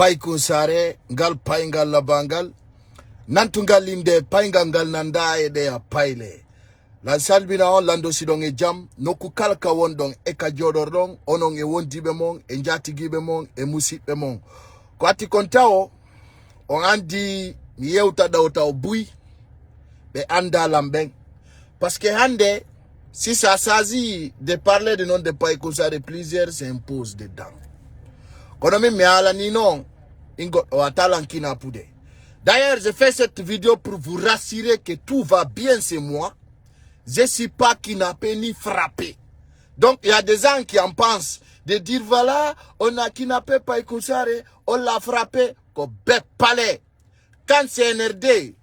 Paiko Sare, Ngal Paingal Labangal, Nantungalinde Paingangal Nanda ede a Paile. La salbina on lando sidong e jam, noku kalka wondong eka jodordong, onong e wondi bemong, e njati gibemong, e musik bemong. Kwa ati kontao, on andi miyeuta dauta obui, be anda lambeng. Parce que hande, si ça s'agit de parler de nom de Paiko Sare, plusieurs s'imposent dedans. Konomi meala ni non, ingo watalan kina pude. D'ailleurs, je fais cette vidéo pour vous rassurer que tout va bien, c'est moi. Je ne suis pas kidnappé ni frappé. Donc, il y a des gens qui en pensent de dire, voilà, on a kidnappé Paiko Sare, on l'a frappé, comme bête palais. Quand CNRD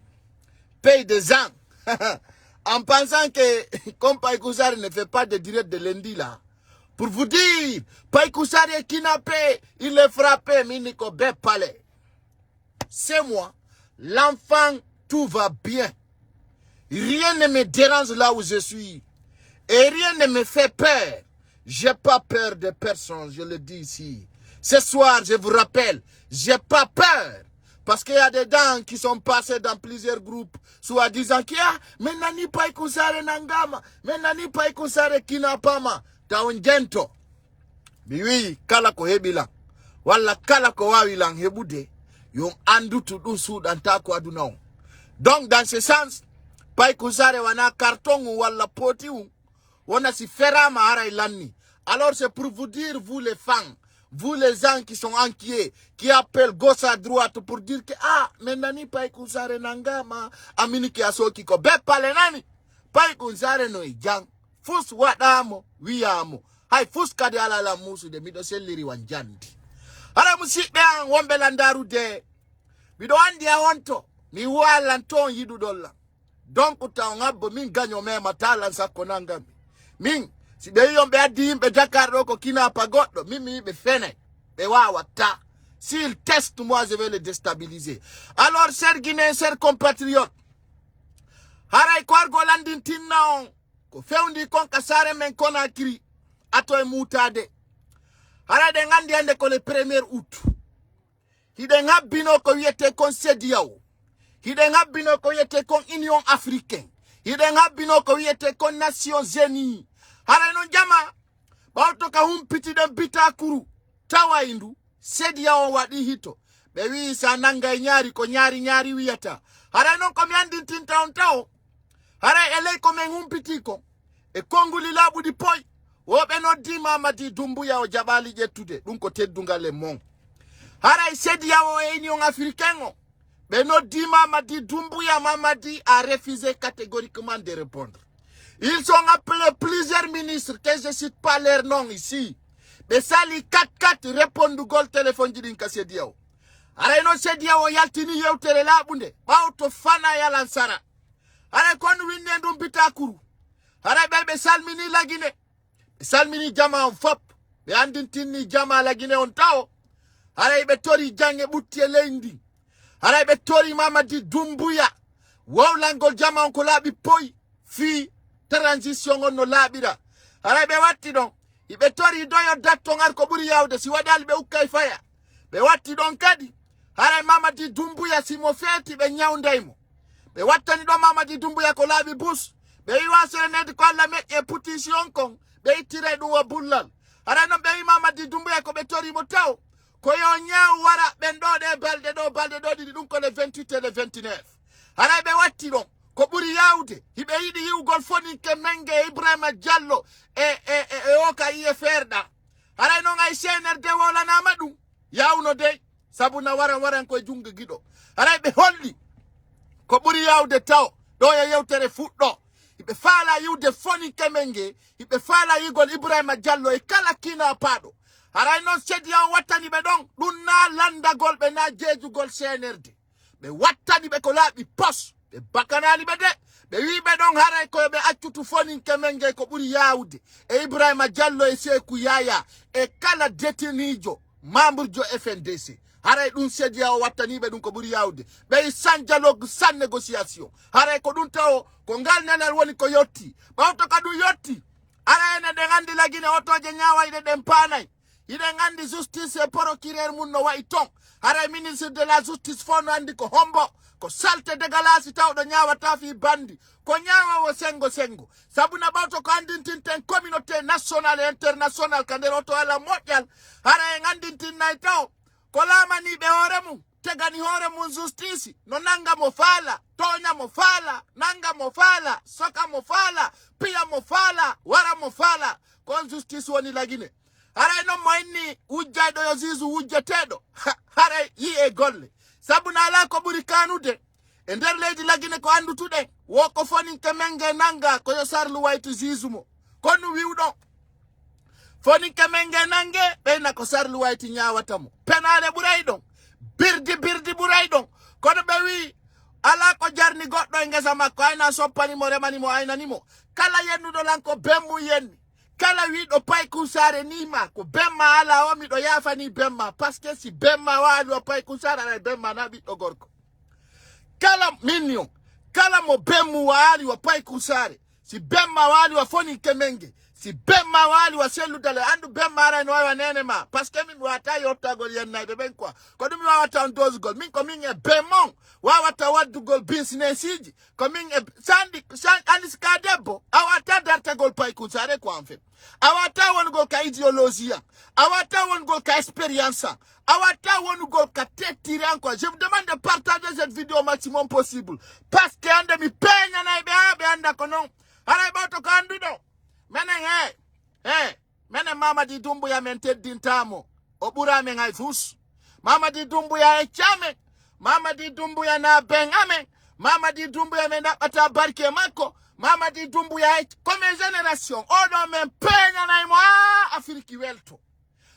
paye des gens, en pensant que, comme Paiko Sare ne fait pas de direct de lundi là, pour vous dire, Paiko Sare est kidnappé, il est frappé, Miniko bête palais. C'est moi, l'enfant, tout va bien. Rien ne me dérange là où je suis. Et rien ne me fait peur. J'ai pas peur de personne, je le dis ici. Ce soir, je vous rappelle, j'ai pas peur. Parce qu'il y a des gens qui sont passés dans plusieurs groupes, soit disant qu'il y a, mais nani Paiko Sare nangama, mais nani Paiko Sare kinapama, taongento. Mais oui, kala ko hebila. Wala kala ko wawilang hebude, yung andu tudun sudanta ko adunao. Donc, dans ce sens, Paiko Sare wana carton ou wala poti ou wana si fera mahara ilani. Alors c'est pour vous dire, vous les fans, vous les gens qui sont inquiets, qui appellent gauche à droite pour dire que mais nani Paiko Sare nangama amini ki asoki ko be pale nani Paiko Sare no ijang fus wadamo wiamo hay fus kadi ala la musu de mido seliri wanjandi ala musikbe an wombe landaru de mido andi a wonto mi wala ton yidu dolla. Donc, utaongabo min ganyo me matala sa konanga min si be yon be adi be Dakar ko kina pagodo mimi be fene be wawata s'il teste moi je vais le déstabiliser. Alors chers Guinéens, chers compatriotes, haray ko argo landin tinnaon ko fewndi kon kasare men Conakry ato e mutade haray de ngandi ande ko le 1er août hide ngabino ko yete kon sediawo. Hide ngabino ko yete kon Union Africaine. Hide ngabino ko yete kon Nations Unies. Hara non jama bauto ka humpiti de bitakuru tawa indu sedia o wadi hito. Be wi sa nanga nyari ko nyari wiyata. Hara non ko miandi tinta on taw. Hara ele ko men humpiti ko e konguli labu di poy. Wo be no di mama di dumbuya o jabali jetude dun ko teddunga le mon. Hara sedia o Union Africaine. Mais nos dit Mamadi Doumbouya Mamadi a refusé catégoriquement de répondre. Ils ont appelé plusieurs ministres, que je ne cite pas leur nom ici. Mais ça, les 4-4 répondent au gol téléphone de Nkasediao. Alors, non, Sediao yaltini yautere la bunde. Auto fana yalansara. Alors, quand nous venons Bitakuru. Alors, bebe salmini la Guinée. Salmini jama en fop. Mais andintini jama la Guinée on tao. Alors, betori jange butie lendi. Haray be tori Mamadi Doumbouya wow langol jama on ko labi poy fi transition on no labira haray be watti don ibe tori doyo datto ngar ko buri yawde si wadal be ukkay faya be watti don kadi haray Mamadi Doumbouya si mo feti be nyawndaymo be wattani do Mamadi Doumbouya ko labi bus be wiwasere ned ko alla meje petition kon be tire dum wa bullal haray no be Mamadi Doumbouya ko be tori mo taw Koyo nyau wara bendo de balde do di dun ko le 28 et le 29. Haray be watti don ko buri yawde hibe yidi yiwgol foni ke menge Ibrahima Diallo e oka IFR da. Haray non ay CNRD wala na madu yawno de sabuna waran ko junga gido. Haray be holli ko buri yawde taw do yewtere fuddo hibe fala yiwde foni ke menge hibe fala yigol Ibrahima Diallo e kala kina pado. Haray non sedia watani be don dun na landa gol be na jeju gol CNRD be watani be ko labi pos be bakanani be de be wi be don haray ko be accutu foni kemenge ko buri yawde e Ibrahima Diallo e Seku Yaya e kala detenijo membre jo FNDC haray dun sedia watani be dun ko buri yawde be san dialogue san négociation haray ko dun taw ko ngal nanal woni ko yotti bawto ka du yotti haray ne de ngandi lagine otoje nyaawa ide dem panay ide ngandi justice e procureur mun no way ton hara ministre de la justice fono andi ko hombo ko salte de galasi tawdo nyaawata fi bandi ko nyaawa sengo sabuna bawto ko andintinten communauté nationale et internationale kanderoto ala mondial hara ngandintin nay taw ko lamani be hore mum tegani hore mun justice no nanga mo fala tonya mo fala nanga mo fala soka mo fala pia mo fala wara mo fala kon justice woni lagine hara no moyni wujjaydo yo zizu wujjetedo hara yi e golle sabuna ala ko buri kanude e nder leydi lagine ko andutude wo ko foni kemenge nanga ko yo sarlu waytu zizumo konu wiwdo foni kemenge nange bena ko sarlu wayti nyaawatamo penale buray don birdi buray don kono be wi ala ko jarni goddo e ngesa makko ayna soppani mo remani mo aynani mo kala yennudo lanko bemmu yenni kala wiido pay kusare nima ko bemma ala o mi do yafani bemma parce que si bemma waali o pay kusare ala bemma na biɗɗo gorko kala minion kala mo bemmu waali o pay kusare si bemma waali o foni kemenge si bemma waali wa selludale andu bemma ara no wa nene ma parce que min wata yottagol yennaybe ben quoi ko dum wawata on dosgol min ko min e bemmon wawata waddugol business iji ko min e sandi anis ka debbo awata dartagol pay kusare ko en fait awata wongol ka idéologie awata wongol ka expérience awata wongol ka tetire encore je vous demande de partager cette vidéo au maximum possible parce que ande mi peña nay be anda ko non haray bawto ko andudo menen menen Mamadi Doumbouya men teddintamo o ɓuramen hay fus Mamadi Doumbouya e camen Mamadi Doumbouya na ben amen Mamadi Doumbouya men ɗaɓɓata barke makko Mamadi Doumbouya e comme génération oɗo men peñanaymo Afrique welto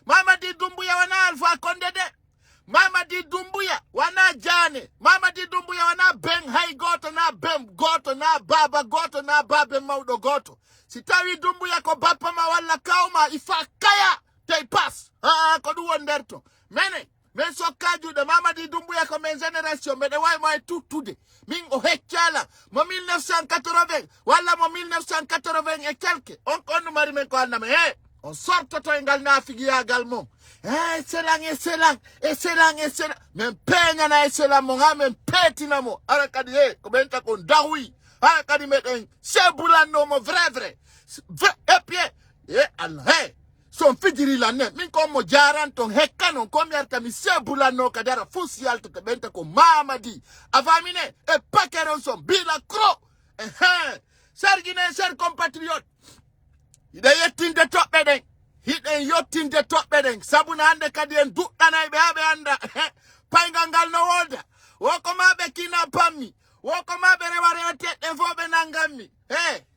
Mamadi Doumbouya wana Alpha Condé de Mamadi Doumbouya wana Jane Mamadi Doumbouya wana ben hay goto na ben goto na baba goto na babe mawɗo goto si tawi Doumbouya ko bappa ma walla kawma ifa kaya tay pass ko ɗum won nder to mene min sokkajuɗe Mamadi Doumbouya ko men génération mbeɗe waymo e tuttude min o heccala mo 1980 walla mo 1980 et quelque on ko onno mari men ko annama on sortoto e ngal nafigiyagal mum selang men peñana e selang mo ha men peetinamo ara kadi ko ɓen ta kon dahwi ara kadi meɗen sebulannomo vrai et puis allah son fijiri lanne min ko mo jaran ton hekkanon ko mi arta mi sebulanno kadi ara fus yaltata ɓen ta ko Mamadi afamine e pakeron son bila cro sarguine ser compatriote hiɗe yettinde toɓɓe ɗen hiɗen yottinde toɓɓe ɗen sabuna hande kadi en duɗɗanayɓe ha ɓe anda paygal ngal no wolda woko ma ɓe kina pammi woko ma ɓe rewa rewateɗɗen fo ɓe nanganmi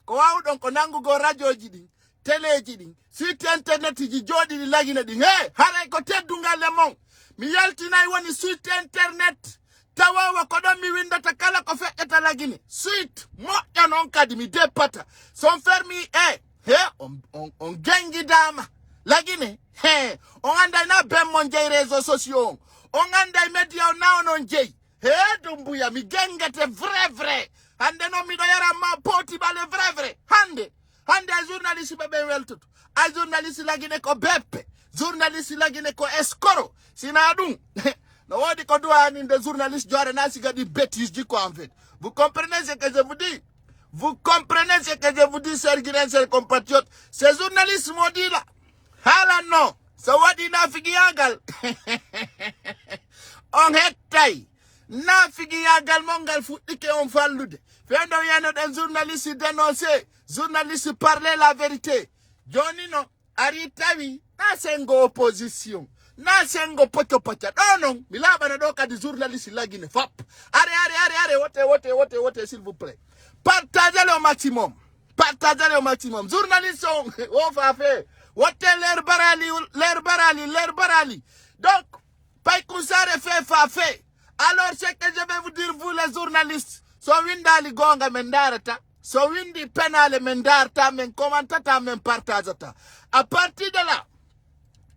ko wawɗon ko nangugo radio ji ɗin téléji ɗin site internet ji joɗiɗi lagine ɗin haray ko teddungal le mon mi yaltinayi woni site internet tawawa ko ɗon mi windata kala ko feƴƴata lagine suite moƴƴa noon kadi mi deppata son fermi on gengidama lagine on anday na bemmon jeyi réseaux sociaux on anday média o na onon jeyi Doumbouya mi gengete vrai hande noon miɗo yaranma poti ɓale vrai hande a journaliste ɓe weltoto a journaliste lagine ko beppe journaliste lagine ko escoro sina ɗum no wodi ko duwaninde journaliste jore na siga ɗi bêtise ji ko en fait vous comprenez ce que je vous dis chers guinéens, chers compatriotes ces journalistes maudits là hala non so waɗi nafigiyagal on hettay nafigiyagal mon ngal fuɗɗike on fallude fendo yanoɗen journaliste dénoncé journaliste parler la vérité joni no ari tawi na sengo opposition na sengo poco ɗo non mi laɓana ɗo kadi journaliste lagine fop are wote s'il vous plaît partagez-le au maximum journaliste on fa fait wote l'air barali donc pay kusare fait alors ce que je vais vous dire vous les journalistes so windali gonga men darata so windi penale men darta men commentata men partagata à partir de là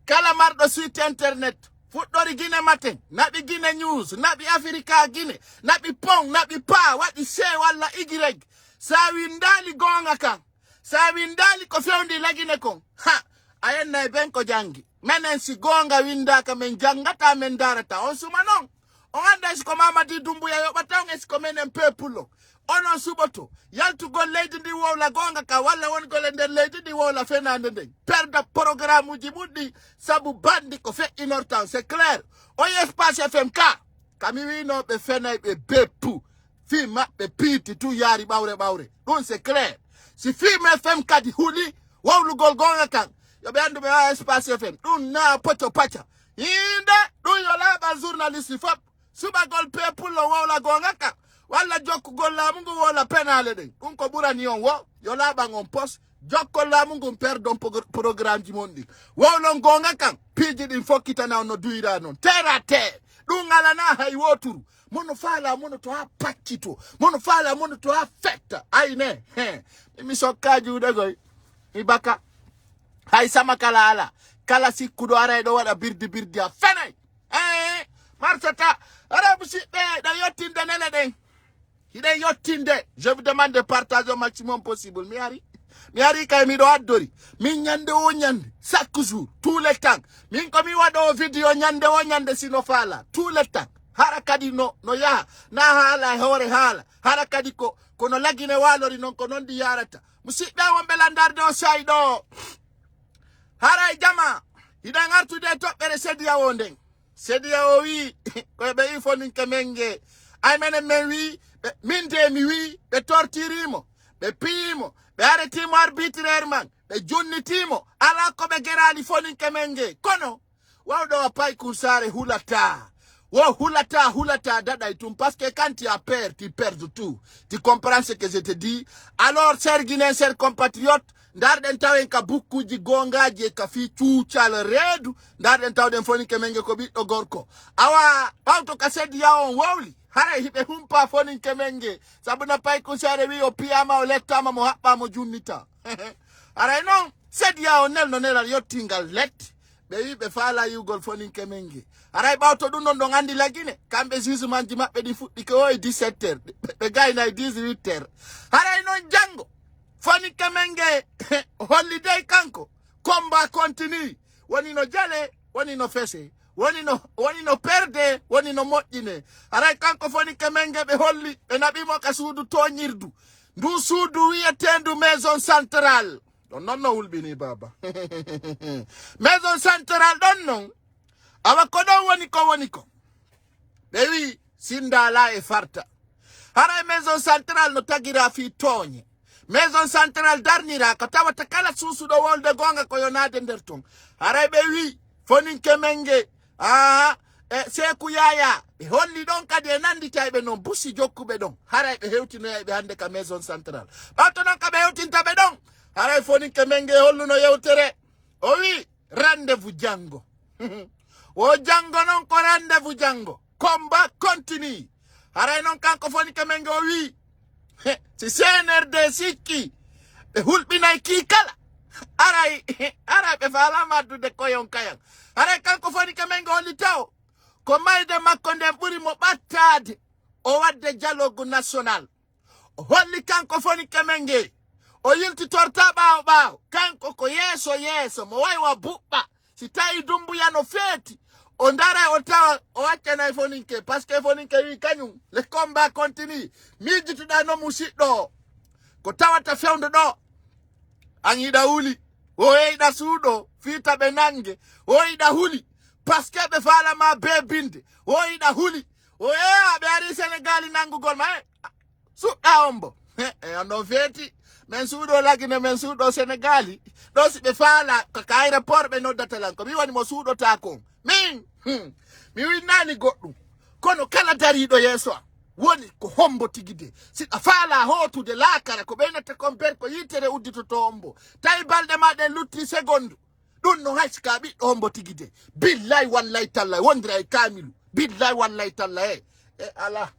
kala marɗo site internet fuɗɗori Guinée matin naɓi Guinée news naɓi Africa Guinée naɓi pong naɓi pa waɗi c walla y sa windali gonga kan sa windali ko fewndi lagine kon ayen na benko jangi menen si gonga winda ka men jangata men darata on suma non on anda si ko mama di dumbu ya yo batange si ko menen pepulo onon suboto yaltu go leydi ndi wowla gonga ka walla won gole nder leydi ndi wowla fenande nden perda programme uji muddi sabu bandi ko fe inortan c'est clair o espace FMK kami wino be fenay be beppu fi mabbe piti tu yari bawre don c'est clair si fi me FMK di huli wowlu gol gonga kan yo be andu be espace FM dun na poto pacha inde dun yo laba journaliste fop suba gol peppulo wowla gonga kan wala jokku golla mungu wala penale de kunko burani on wo yo laba ngon post jokko la mungu perdon programme ji mondi wowlo gonga kan piji din fokita na no duira non terra te dungala na hay woturu mono fala mono to ha pakito mono fala mono to ha fetta aine mi sokkaji ude goy ibaka hay sama kala kala sikkudo ara do wada birdi a fenay marsata ara busibe da yottinde nele den hide yottinde je vous demande de partager au maximum possible mi ari kay mi do addori min nyande o nyande chaque jour tout le temps min ko mi wado video nyande o nyande sino fala tout le temps harakadi no ya na hala hore hala harakadi ko no lagine walori non ko non di yarata musidbe won belandarde o saydo haray jama hide ngartude tobbere sediya wonden sediya o wi ko be ifoni kemenge ay menen men wi min de mi wi be tortirimo be pimo be arretimo arbitrairement be junnitimo ala ko be gerali foni kemenge kono wawdo pay kursare hulata wo hulata dada itum parce que quand tu as peur tu perds tout tu comprends ce que je te dis alors chers Guinéens chers compatriotes ndarden tawen ka bukkuji gongaji ka fi cuucal reedu ndarden tawden foni kemenge ko biddo gorko awa bawto ka sedi yawon wowli hara hibe humpa foni kemenge sabuna pay ko sare wi o piyama o lettama mo habba mo junnita ara non sedi yawon nelno nelal yottingal let be wi be fala yugol foni kemenge ara bawto dun non do ngandi lagine kambe jugemanji mabbe di fuddi ko 17h be gayna 18h ara non jango foni kemenge holiday kanko combat continue woni no jale woni no fese woni no perde woni no moddine aray kanko foni kemenge be holli be nabimo ka suudu toñirdu ndu suudu wiyetendu maison centrale don non wulbini baba maison centrale don non awa ko don woni ko be wi sinda la e farta aray maison centrale no tagira fi toñe maison centrale darnira ko tawata kala susudo wolde gonga ko yonade nder ton aray be wi foni kemenge seku yaya be holli don kade nandi taybe non busi jokkube don haray be hewtino be hande ka maison centrale bato non ka be hewtinta be don haray foni kemenge holluno yewtere o wi rendez-vous jango o jango non ko rendez-vous jango combat continue haray non kanko foni kemenge o wi si CNRD sikki be hulbinay ki kala aray be fala maddude koyon kayan aray kanko foni kemenge holli taw ko mayde makko nden buri mo battade o wadde dialogue national o holli kanko foni kemenge o yilti torta bawo kanko ko yeso mo waywa bubba si tawi dumbuya no feeti on dara o tawa o accana foninke parce que foninke wi kanyum le combat continue mijituda no musiddo ko tawata fewndo do an yida huli o yida suudo fita be nange o yida huli parce que be fala ma be binde o yida huli o be ari Senegal nangugol ma suda ombo ando feti men suudo lagine men suudo Senegali do si be fala ka aéroport be no datalan ko mi woni mo suudo ta kon min mi winani goddum kono kala darido yeso woni ko hombo tigide si afala hotude laakara ko benata compare ko yitere uddito to hombo tay balde ma den lutti seconde dun no haska bi hombo tigide billahi wallahi tallahi wondira kamilu billahi wallahi tallahi ala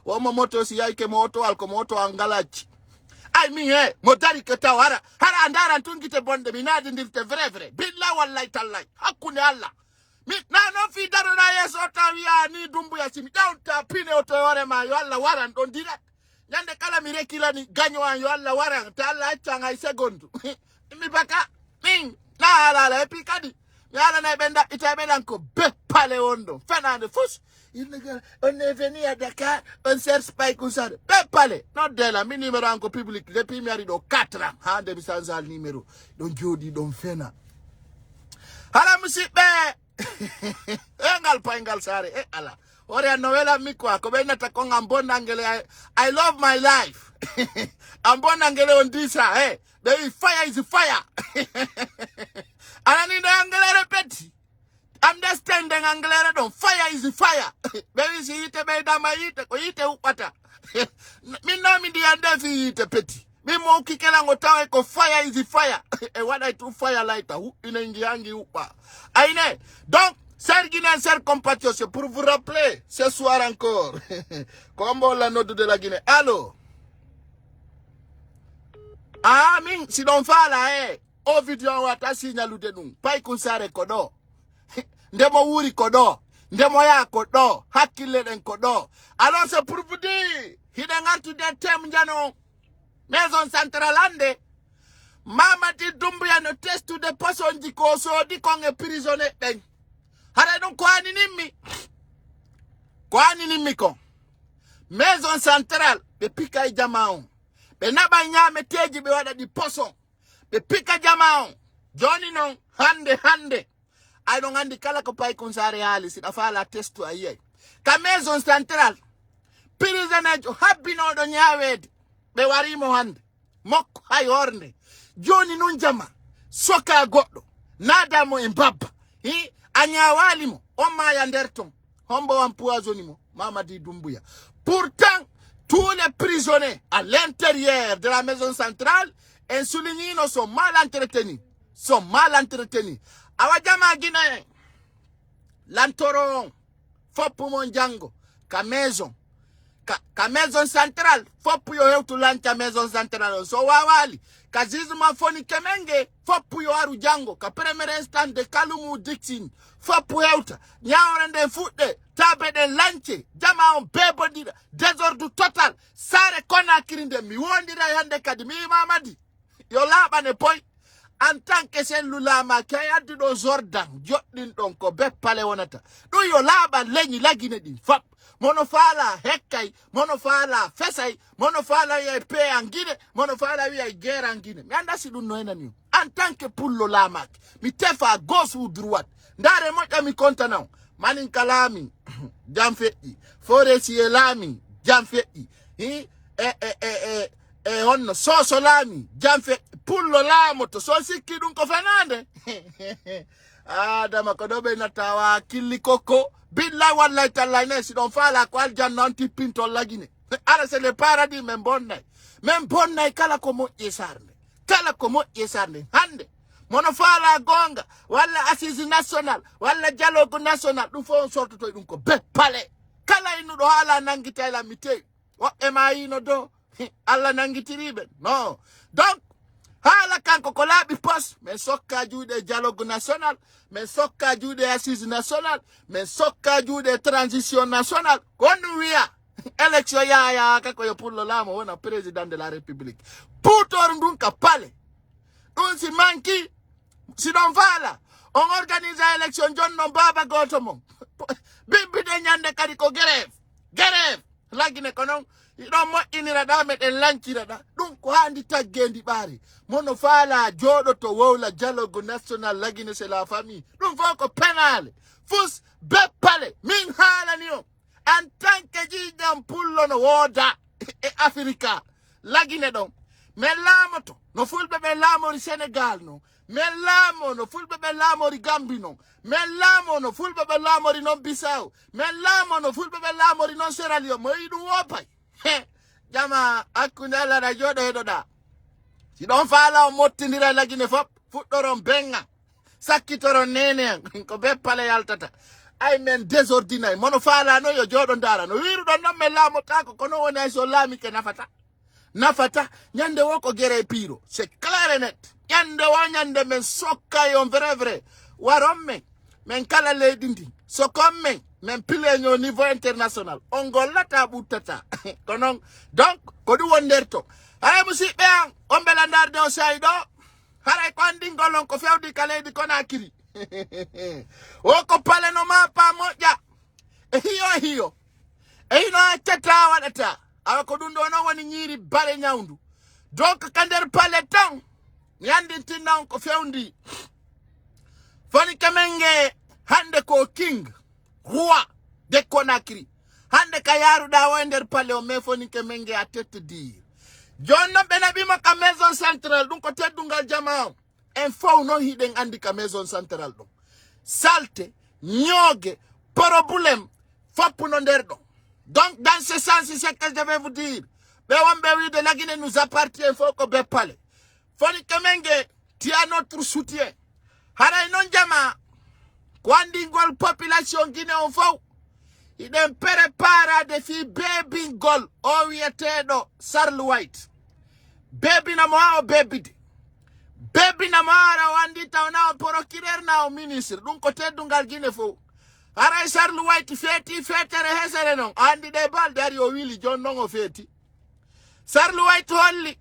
wo mo moto si yake moto alko moto angalachi ay mi mo dari ke tawara hara andara tungite bonde mi nadi ndirte vrai billahi wallahi tallahi hakune alla mi na no fi daro na yeso tawiya ni dumbu ya simi downta pine o to yore ma yo alla waran don direct nyande kala mi rekila ni ganyo an yo alla waran ta alla changa seconde mi baka min Na ala epi kadi. Mi ala na benda ita benda ko be pale ondo. Fernando Fus. On est venu à Dakar, on cherche pas ça. Be pale. Non de la mi numéro anko public depuis mi ari do 4 ans. Ha de bisanza numéro. Don jodi don fena. Hala musibe. Engal pa engal sare ala. Ore novela mikwa ko be nata ko ngambona ngele I love my life. Ambona ngele on disa the fire is fire. Anani na ngele repeti. Understanding ngele don fire is fire. Baby si ite be dama ite ko ite upata. Mi no mi di ande fi ite peti. Mi mo kikela ngotawe ko fire is fire. E wada tu fire lighter ina ngiangi upa. Aine. Donc Guinéens, chers compatriotes, pour vous rappeler, ce soir encore, comme la note de la Guinée. Allô? Ah, min, si l'on fait là, au vidéo, on va signaler de nous. Pas qu'on s'arrête kodo. Ndemo wuri kodo. Ndemo ya kodo. Hakile den kodo. Alors, c'est pour vous dire, il y a un tout de thème, maison centrale, Mama di Doumbouya ne teste tout de personnes di koso, di qu'on est prisonnier. Hara don kwani nimi ko maison centrale be pika jamaon be naba nyame teji be wada di poson be pika jamaon joni non hande I don't andi kala ko pay konsare ali si dafa la testu aye ka maison centrale prisonejo habbino do nyawede be warimo hande mokko hay hornde joni non jama soka goddo nada mo en babba Anyawalimo, Oma Yanderton, Hombo empoisonnimo, Mamadi Doumbouya. Pourtant, tous les prisonniers à l'intérieur de la maison centrale, insulinino sont mal entretenus. Awadjama Guinée, Lantoron, Fopu Monjango, ka maison centrale, Fopu yo to lancha maison centrale, so wawali. Kazizuma foni kemenge fopu yo aru jango ka premier instant de kalumu dixin fopu heuta nyaorende fude tabe de lanche jama on bebo dida désordre total sare kona kirinde mi wondira yande kadi mi mamadi yo laba ne poy en tant que cellula ma kaya do zordan joddin don ko be pale wonata do yo laba leñi lagine din fap monofala hekkay monofala fesay monofala ye pe angine monofala ye guerre angine mi anda si dun no enani en tant que pullo lamak mi tefa gauche ou droite ndare mo mi kontana manin kalami jamfe foresi elami jamfe on so lami jamfe pullo lamo to so sikki dun ko fenande dama ko dobe natawa kilikoko Billa wallahi tallahi si don fala ko aljanna anti pinto lagine ara c'est le paradis men bonnay kala ko mo yesarne hande mono fala gonga walla assise national walla dialogue national dum fo on sorto to dum ko be pale kala inu do hala nangita la mite o e mayino do alla nangitiribe no donc hala kanko ko laabi pos men sokka juude dialogue national men sokka juude assise national men sokka juude transition national konu wiya election ya kako yo pour le lamo wona président de la république putor ndun ka pale dun si manki si don fala on organise election jonno baba goto mon bibbi de nyande kadi ko grève lagine konon idon mo inira da meden lancira da dum ko handi taggendi bari mono fala jodo to wowla dialogue national lagine c'est la famille dum fo ko penal fus be pale min hala ni o en tant que jidam pullo no woda e africa lagine don mais lamoto no fulbe be lamori Sénégal no mais lamo no fulbe be lamori Gambie no mais lamo no fulbe be lamori non Bissau mais lamo no fulbe be lamori non Sierra Leone mo idu wopay jama akundala da jodo hedoda si don fala o mottindira lagine fop fuddoron benga sakkitoron nene ko be pale yaltata ay men désordinay mono fala no yo jodo ndara no wiru don non me lamo tako kono woni ay so lami ke nafata nyande woko gere piro c'est clair et net nyande men sokka yon vrai waromme men kala ledindi sokomme men pile au niveau international on golata butata konon donc ko du wonderto ay musibe on belandar do saydo Haray ko andi ngolon ko fewdi kaledi Conakry. Woko pale no mapa moja. Hiyo. Ino achata wadata. Awako dundo no wani nyiri bale nyaundu. Donc kander pale tang. Nyandi tina ko fewdi. Foni Kemenge hande ko king. Roi de Conakry. Hande kayaru da wender pale o me Foni Kemenge atete dir. Jonno benabima ka maison centrale dun ko teddungal jama info no hiden andi ka maison centrale dum salte nyoge problème fop no nder dum. Donc dans ce sens c'est que je vais vous dire be wambe wi de la Guinée nous appartient faut ko be pale Foni Kemenge tu as notre soutien haray non jama ko andi gol population Guinée fo iden prépara de fi baby gol o wietedo Sarl White. Baby na moa o baby de. Baby na moa wandita ona o procureur na o ministre. Dun ko teddungal Guinée fo. Ara Sarl White feti fetere hesere non. Andi de bal dari o wili jon non o feti. Sarl White holli.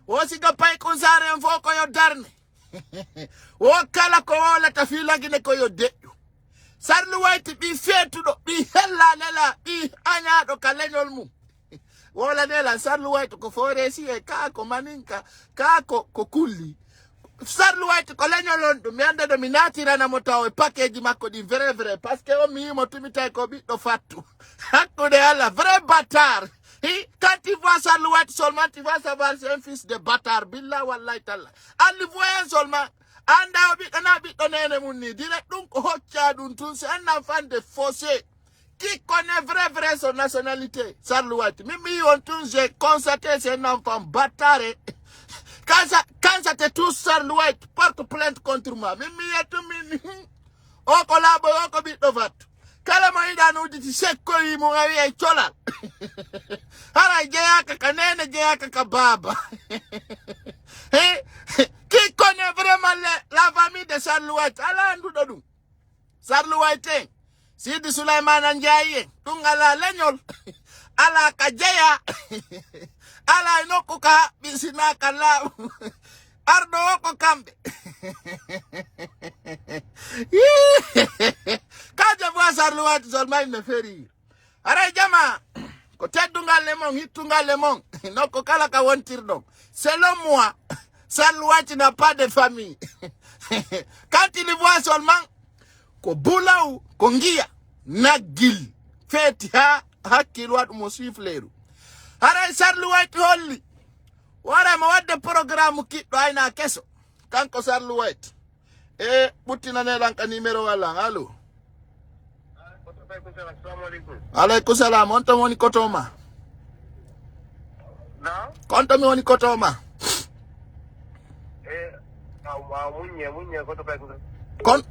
Wosiga pay konsare en fo ko yo darne. O kala ko wala ta fila Guinée ko yo de. Sarl White bi fetu do bi hella lela bi anya do kalenyol mu. Wala nela Sarl White ko foresi e kako maninka kako kokuli. Sarl White ko lenyol do mi anda do minati rana motawe package mako di vrai parce que o mi mo tumita ko bi do fatu. Hakko de ala vrai bâtard. Quand tu vois Sarl White seulement tu vas savoir c'est un fils de bâtard billah wallahi talla. Ali voyant seulement anda obi kana bi onene munni direct donc hocha dun tun c'est un enfant de fossé qui connaît vrai son nationalité Sarl White. Mimi on tun j'ai constaté c'est un enfant bâtard. Quand ça te touche Sarl White porte plainte contre moi. Mimi etu mimi o kolabo o ko bi do vat kala mo ida no diti sekko yi mo awi e chola hara jeya ka kanene jeya ka baba. Qui connaît vraiment la famille de Sarl White? Ala ndu dodum. Sarl White. Sidi Sulaiman Njaye. Tungala lenyol. Ala kajeya. Ala inokuka bisina kala. Ardo oko kambe. Kaje vois Sarl White seulement me fait rire. Ara jama. Ko teddungal lemon, hitungal lemon. Noko kala ka wontir donc. Selon moi, Sarl White n'a pas de famille. Quand il voit seulement ko bulaou kongia nagil feti ha kilwat mo sifleru. Ara Sarl White holli. Wara ma wadde programme ki do ayna keso. Kanko Sarl White. Butina ne lanka numero wala. Allo. Alaykum salam. On to woni kotoma. Na? Konto mi woni kotoma. Kon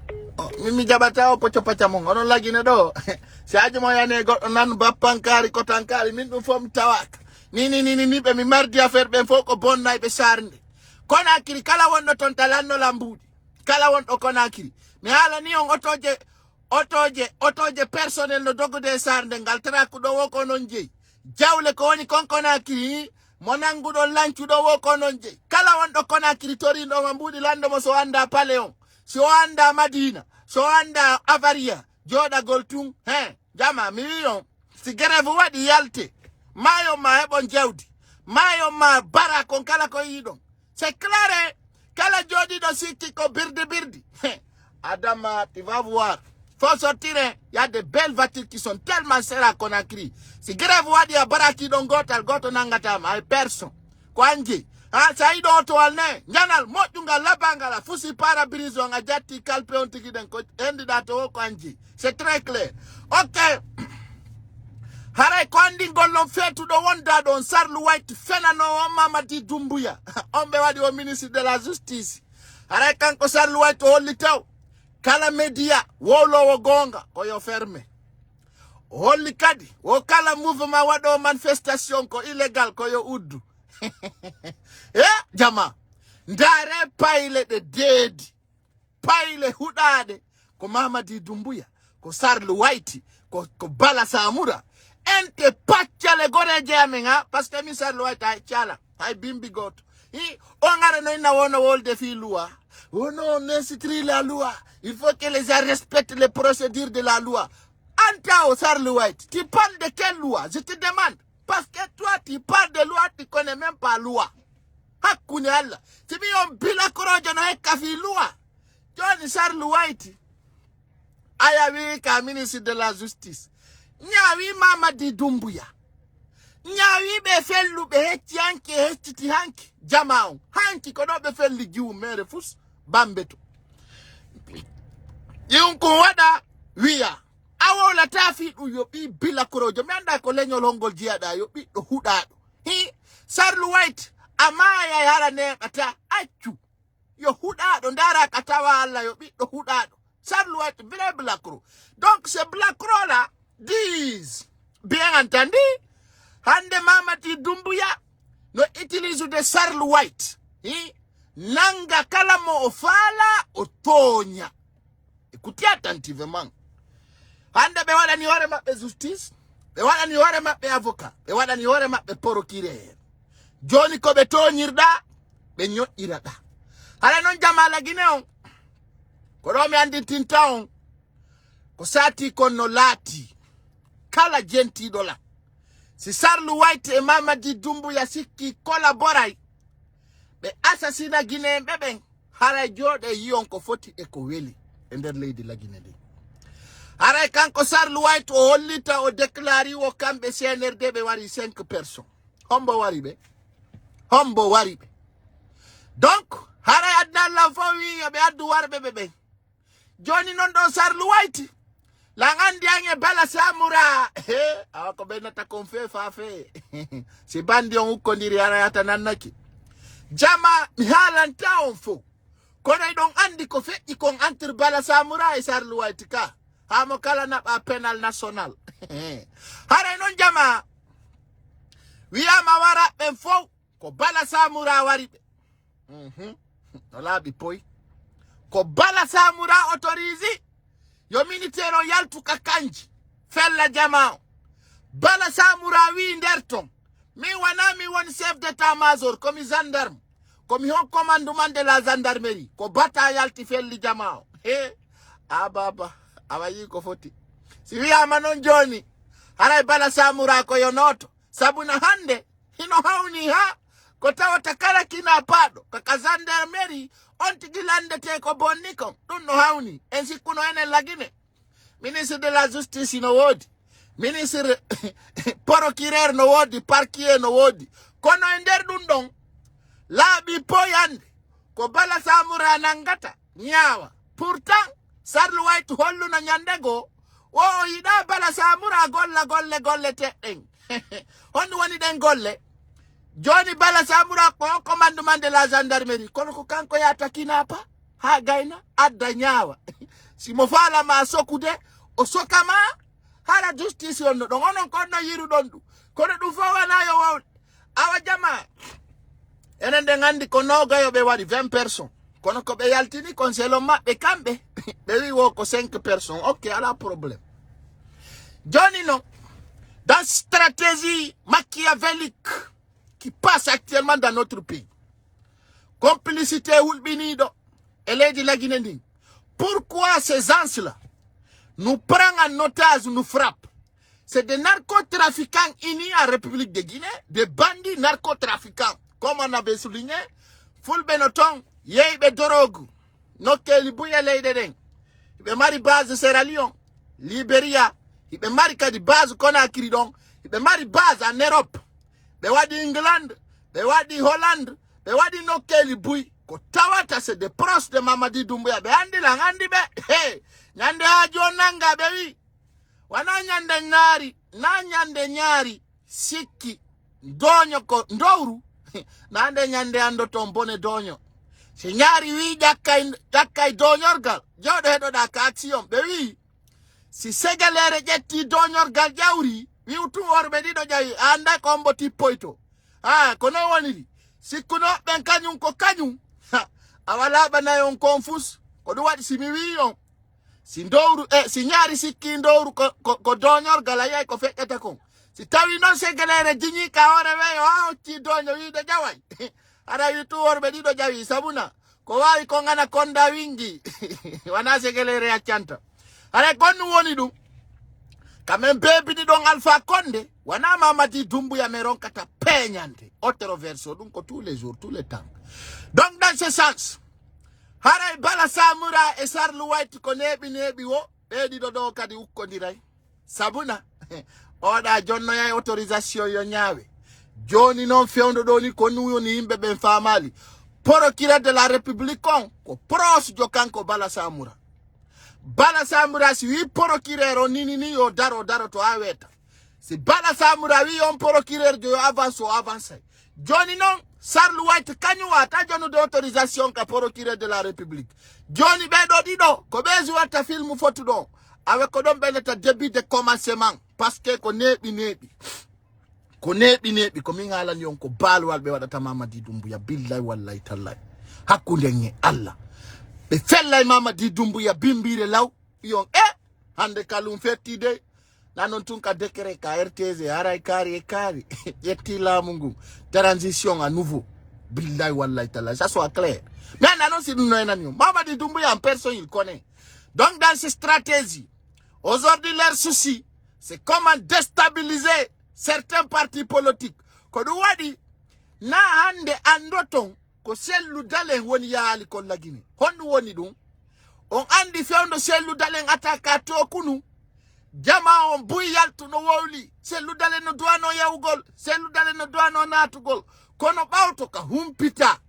mimi jabata o pocho pacha mon onon lagine do si aji mo yane goddo nan bappankari kotankari min dum fom tawak ni be mi mardi affaire be foko bonnay be sarnde Conakry kala wonno ton talanno lambudi kala won do Conakry mi hala ni on otoje personnel no dogode sarnde ngal traku do woko non jeyi jawle ko woni kon Conakry monangudo lancudo woko non jeyi kala won do Conakry torindo mambudi lando mo so anda Paléon so anda Madina so anda Avaria joda goltung jama million si grève wadi yalte mayo ma hebon jawdi mayo ma bara kon kala ko yidon c'est clair kala jodi do sikki ko birdi Adama tu vas voir faut sortir il y a de belles voitures qui sont tellement serrées à Conakry si grève wadi ya baraki don goto nangata ma personne kwanje saido oto walne nyanal mojunga labangala fusi para birizo nga jati kalpe on tigi den ko endi dato ko anji c'est très clair. OK. Haray ko andi gollon fetu do wonda don Sarl White fenano o Mamadi Doumbouya ombe wadi o ministre de la justice haray kanko Sarl White holli taw kala media wolo gonga ko yo fermé holli kadi o kala mouvement wado manifestation ko illégal ko yo uddu. Jama ndare paile de dedi paile hudade ko Mamadi Doumbouya ko Sarl White ko Bala Samura ente pacciale gore jamenga parce que mi Sarl White ay chala ay bimbi goto On a une wall de fi loi. Oh non, on inscrit la loi. Il faut que les gens respectent les procédures de la loi. Anta au Sarl White, tu parles de quelle loi? Je te demande. Parce que toi, tu parles de loi, tu connais même pas loi. Hakunyal. Tu dis on bila korojo no ekafi loi. John Sarl White. Ayawi ka ministre de la justice. Nyawi Mamadi Doumbouya. Nyawi be fellu be heti hanki heti hanki. Jamao. Hanki kono be felli jiu mere fus. Bambeto. Yunku wada wiya. Awo la tafi yopi bila korojo. Mianda ko lenyo longol jiada yopi do hudado. Sarl White amaya yara ne kata achu. Yo hudado ndara katawa alla yopi do hudado. Sarl White bila blakro. Donc ce blakro là disent bien entendu Hande Mamadi Doumbouya no utilise de Sarl White. Nanga kalamo ofala otonya. Écoutez attentivement. Hande be wada ni hore mabbe justice, be wada ni hore mabbe avocat, be wada ni hore mabbe procureur. Joni ko be tonyirda, be nyoddirada. Hala non jamala gineo. Ko do mi andi tintaon. Ko sati kono lati. Kala genti dola. Si Sarl White e Mamadi Doumbouya siki collaborai. Be assassina Guinée beben. Hala jode yon ko foti e ko weli. Ender lady la Guinée de. Hala kanko Sarl White o hollita o déclari o kambe CNRD be wari 5 personnes. Hombo wari be. Hombo wari be. Donc, hala adna la fawi be addu warbe bebe. Joni non do Sarl White. Langandi ange bala samura. Awako benata konfe fafe. Si bandi on ukondiri arayata nanaki. Jama mihalan taonfo. Kona idong andi ko fe ikong antir bala samura e Sarl White ka. Hamo kala na penal national. Hare non jama. Wiya mawara benfo ko bala samura wari. Olabi poi. Ko bala samura autorize. Yo militaire yaltu kakanji. Fella jamao. Bala samura wi nderton. Mi wanami won chef d'état major comme gendarme. Comme haut commandement de la gendarmerie. Ko bata yalti felli jamao. Ababa. Awayi ko foti. Si wi amanon joni. Haray bala samura ko yonoto. Sabuna hande. Hino hauni ha. Ko tawata kala kina pado. Kaka gendarmerie. Onti gilande te ko bonnikon. Dun no hauni. Ensi kuno ene lagine. Ministre de la justice no wodi. Ministre procureur no wodi. Parquet no wodi. Kono ender dun don. Labi poyande. Ko bala samura nangata. Nyawa. Pourtant, Sarl White hollu na nyandego. O ida bala samura golle te eng. Hondu wani den golle. Joni bala samura ko commandement de la gendarmerie. Kono ko kanko ya takinapa. Ha gaina adda nyawa. Si mo fala ma sokude o sokama hala justice on don onon kono yiru dondu. Kono du fo wana yo waw. Awa jama. Enen de ngandi kono gayo be wadi 20 personnes. Kono ko be yaltini conseilo mabbe kambe. Be wi wo ko 5 personnes. OK, ala problème. Joni non. Dans stratégie machiavélique qui passe actuellement dans notre pays. Complicité Hulbinido et Lady Laguinending. Pourquoi ces gens-là nous prennent en otage, nous frappent? C'est des narcotrafiquants unis en République de Guinée, des bandits narcotrafiquants. Comme on avait souligné, Fulbenoton, Yeibe Dorogu, Nokelibuya Leideden, Ibe Mari base Sierra Leone, Libéria, Ibe Mari Kadi base Conakry, Ibe Mari base en Europe. Bewadi England, bewadi Hollande, bewadi Nokelibuy. Ko tawata c'est des proches de Mamadi Doumbouya. Be andi la ngandi be. Hey, nyande ajo nanga bewi. Wana nyande nyari, na nyande nyari siki donyo ko ndouru. Nande nyande ando tombone donyo. Si nyari wi jakai donyorgal. Jode hedo da ka action bewi. Si segalere jetti donyorgal jawri. Wi utu orbe dido jayi anda kombo tipoito. Kono woniri. Si kuno ben kanyun ko kanyun. Awala bana yon confus. Kodo wadi si miwiyon. Si ndouru si nyari sikki ndouru ko donyor galaya ko feketa kon. Si tawi non segalere jinyi ka ore weyo ti donyo wi de jawai. Hara yutu worbe dido jawi sabuna. Ko wawi ko ngana konda wingi. Wana sekelere ya chanta. Hara konu woni dum. Kamen bebi di don Alpha Condé. Wana Mamadi Doumbouya meron kata penyante. Otero verso dum ko tous les jours, tous les temps. Donc dans ce sens, Haray Bala Samura e Sarlu White ko nebi wo. Edi do kadi ukkondiray. Sabuna. Oda jonno ya autorisation yo nyawe. Joni non fewndo do ni ko nuyo ni yimbe ben famali. Procureur de la République ko pros jokanko Bala Samura. Bala Samura si wi procureur ni yo daro to aweta. Si Bala Samura wi on procureur de avance. Joni non Sarlu White kanywa ta jonu de autorisation ka procureur de la République. Joni be do dido ko bezu wata film fotu do. Avec ko don beneta début de commencement parce que ko nebi. Ko nebi ko mingala nyon ko balwal be wadata Mamadi Doumbouya billahi wallahi tallahi. Hakunde nge Allah. Be fellay Mamadi Doumbouya bimbire law yon hande kalum fettide nanon tunka décret ka RTS haray kari yetti la mungu transition à nouveau billahi wallahi tallahi ça soit clair. Mais nanon si nous n'en Mamadi Doumbouya en personne il connaît. Donc dans ces stratégies aujourd'hui leur souci c'est comment déstabiliser certains partis politiques. Kodu wadi na hande andoton ko sellu dalen woni yaali kon lagini. Hondu woni dum. On andi fewndo sellu dalen ataka to kunu. Jama on buyaltu no wowli. Sellu dalen no duano yawgol. Sellu dalen no duano natugol. Kono bawto ka humpita.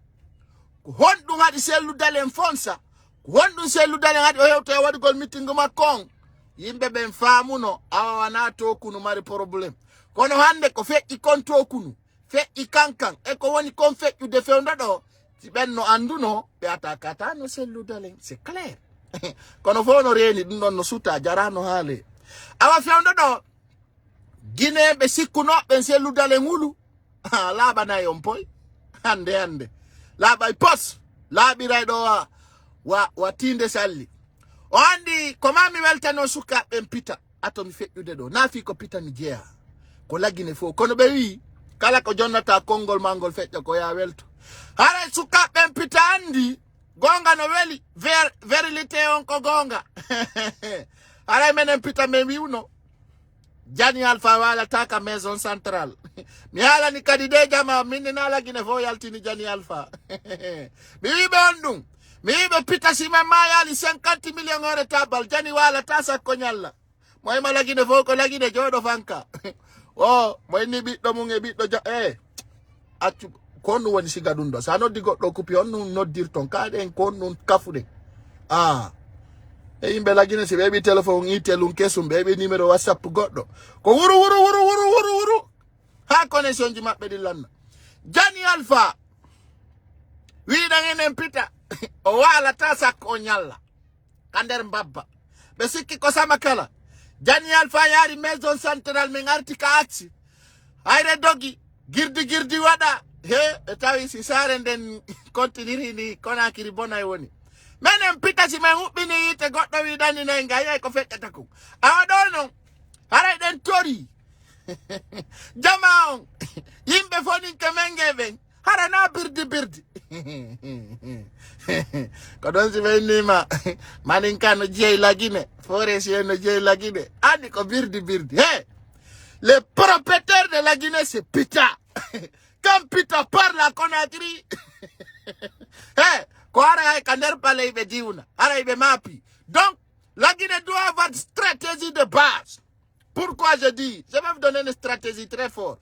Ko hondu ngadi sellu dalen fonsa. Ko hondu sellu dalen ngadi o yewto wadugol meeting makon. Yimbe ben famuno awa wana to kunu mari problem. Kono hande ko fe ikonto kunu. Fe ikankan. Eko woni kon fe yu defenda do. Si ben no anduno. Be atakata no sellu dalen. C'est clair. Kono fono reni dun no suta jarano hale. Awa fewndo do. Gine be sikuno ben sellu dalen ngulu. Laba na yompoy. Hande. Laba ipos. Labi raido wa tinde salli. O andi komami weltano suka ben pita. Ato mi fe yu dedo. Nafi ko pita mi jea. Ko lagine fo kono be wi kala ko jonnata kongol mangol fecce ko ya welto hara suka ben pitandi gonga no weli verilité on ko gonga hara menen pita men wiuno Jani Alpha wala taka maison centrale mi hala ni kadide jama minni na lagine fo yaltini Jani Alpha mi wibe ondum mi wibe pita sima mayali 50 million ore tabal Jani wala tasa ko nyalla moy malagine fo ko lagine jodo fanka. Oh, moy ni biddo mu nge biddo accu konnu woni siga dum do sa no digo do kupi on no dir ton kaade en konnu kafude e yimbe lagine si bebi telephone itelun kesum bebi numéro WhatsApp goddo ko wuru ha connexion ji mabbe di lanna Jani Alpha wi da ngenen pita o wala tasa ko nyalla kander mbabba be sikki ko sama kala Jani Alpha yari maison centrale men artika aksi ayre dogi girdi wada tawi si sare den kontiniri ni kona kiri bona woni menen pita si men hubbini yite goddo wi dani nay ngaya ko fettata ko awadono haray den tori jamaon yimbe foni kemenge ben hara na birdi ko don si benima manin kan jey lagine forest no jey lagine andi ko birdi le propriétaire de la Guinée c'est Pita. Quand Pita parle à Conakry ko ara kander pale ibe diuna ara ibe mapi. Donc la Guinée doit avoir une stratégie de base. Pourquoi je dis, je vais vous donner une stratégie très forte.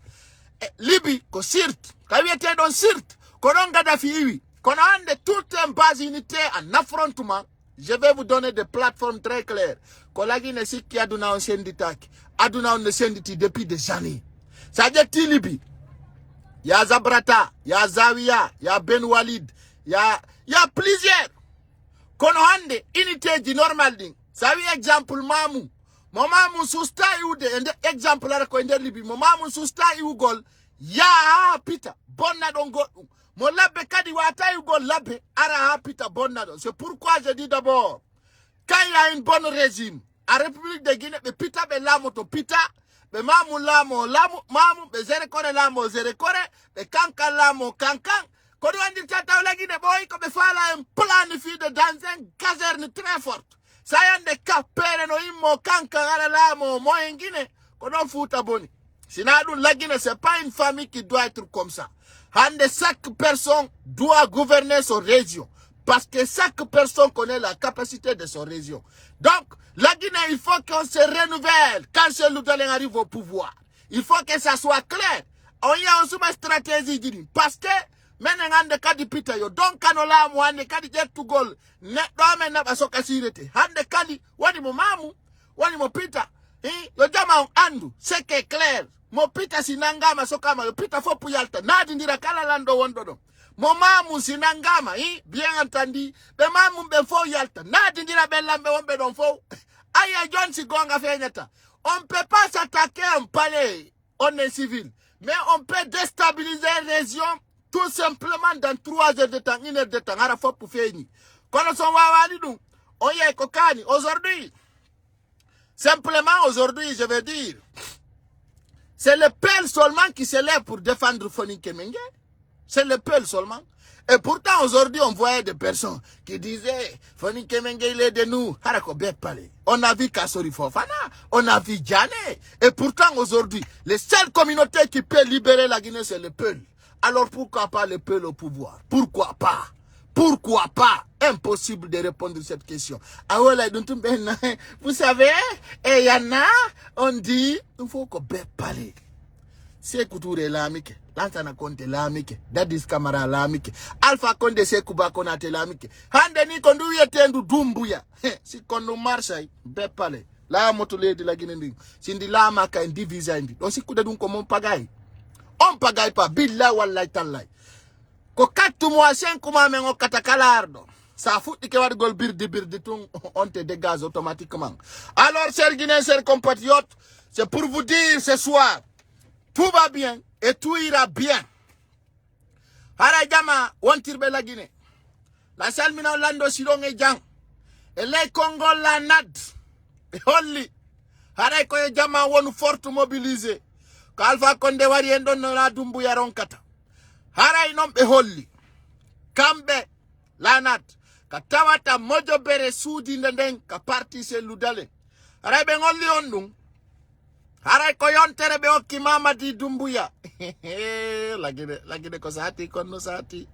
Libye ko sirt ka wiete don sirt ko don Gaddafi iwi kono ande toute une base unité en affrontement. Je vais vous donner des plateformes très claires. Ko la Guinée sikki aduna on senditaki aduna on senditi depuis des années. Ça dit Libye. Il y a Zabrata, il y a Zawiya, il y a Ben Walid, il y a plusieurs. Kono hande unité di normal ding. Ça oui exemple Mamou. Mo Mamou susta iude exemple ara ko nder Libye. Mo Mamou susta iugol ya pita bonna don go. Mo labbe kadi wata iugol labbe ara pita bonna don. C'est pourquoi je dis d'abord quand il y a une bonne régime à République de Guinée be pita be lamo to pita be Mamou lamo mamu be zere kore lamo zere kore be kankan lamo kankan Quand on dit tata la Guinée boy comme fala un planifié de dans une caserne très forte. Ça y a des capères no immo kanka la mo en Guinée. Quand on fout à boni. Sinon la Guinée c'est pas une famille qui doit être comme ça. Chaque personne doit gouverner son région. Parce que chaque personne connaît la capacité de son région. Donc, la Guinée, il faut qu'on se renouvelle quand ce Loudalen arrive au pouvoir. Il faut que ça soit clair. On y a une stratégie. Parce que, maintenant, on a kadi pita yo. Donc, on a un kadi jet to goal. Ne, on a pas kasirete. Hande kadi, wani mo mamu, wani mo pita. Yo jama andu, c'est que clair. Mo pita sinangama sokama, yo pita fo puyalta. Nadi ndira kala lando wondodo. Mo mamu sinangama, bien entendu. Be mamu be fo yalta. Nadi ndira belambe wombe don fo. Aye John Sigonga fenyata. On ne peut pas s'attaquer un palais, on est civil. Mais on peut déstabiliser une région tout simplement dans 3 heures de temps, 1 heure de temps. Ara fo pour faire ni. Quand on s'en va on y est kokani. Aujourd'hui, simplement aujourd'hui, je veux dire, c'est le peuple seulement qui se lève pour défendre Foninke Mengue. C'est le peuple seulement. Et pourtant, aujourd'hui, on voyait des personnes qui disaient Foninke Mengue, il est de nous. On a vu Kassori Fofana, on a vu Djane. Et pourtant, aujourd'hui, les seules communautés qui peuvent libérer la Guinée, c'est le peuple. Alors pourquoi pas le peuple au pouvoir? Pourquoi pas? Pourquoi pas? Impossible de répondre à cette question. Vous savez, et y en a, on dit, il faut qu'on parler. C'est Koutoure l'amike, Lansana Conte l'amike, Dadis Camara l'amike, Alpha Conde Sekuba Konate l'amike, Handeni Kondu Yetendu Dumbuya, si Kondu Marseille, Bepale, la motole de la Guinée, Sindi Lama ka indivisa indi, aussi coup de dun comme on pagaille pas, Billa Wallahi Talai. Ko 4 mois, 5 mois, mais on katakalardo. Ça fout que va gol birdi tout, on te dégage automatiquement. Alors, chers Guinéens, chers compatriotes, c'est pour vous dire ce soir, tout va bien et tout ira bien. Harajama, on tire la Guinée. La salmina lando silong e jang. Et les Congo la nad. Et holli. Haray ko jama wonu forte mobilisé. Kalfa Konde wari en don la dumbu ya ronkata. Haray non be holli. Kambe la nad. Katawata mojo bere sudi ndeng ka parti se ludale. Haray be ngolli ondung. Haray ko yontere be okki Mamadi Doumbouya. La Guinée ko sati konno sati.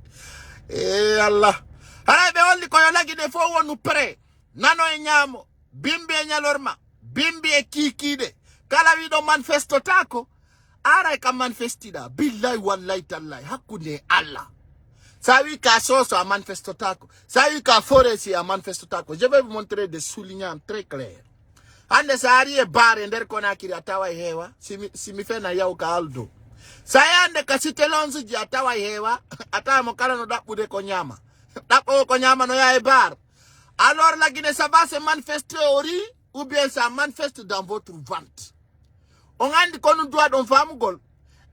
Allah. Haray be holli ko yo la Guinée fo wonu pre. Nano e nyamo. Bimbi e nyalorma. Bimbi e kikide. Kala wido manifesto tako. Haray ka manifestida. Billahi wallahi tallahi. Hakune Allah. Sawi ka soso a manifesto tako. Sawi ka foresi a manifesto tako. Je vais vous montrer des soulignants très clairs. Ande saari e bare nder Konakiri atawa hewa simi fena yaw ka aldo sayande ka sitelonzu ji atawa hewa atawa mo kala no dabbude ko nyama dabbo ko nyama no ya e bar. Alors la Guinée ça va se manifester au riz ou bien ça manifeste dans votre ventre. On andi ko nous doit don famugol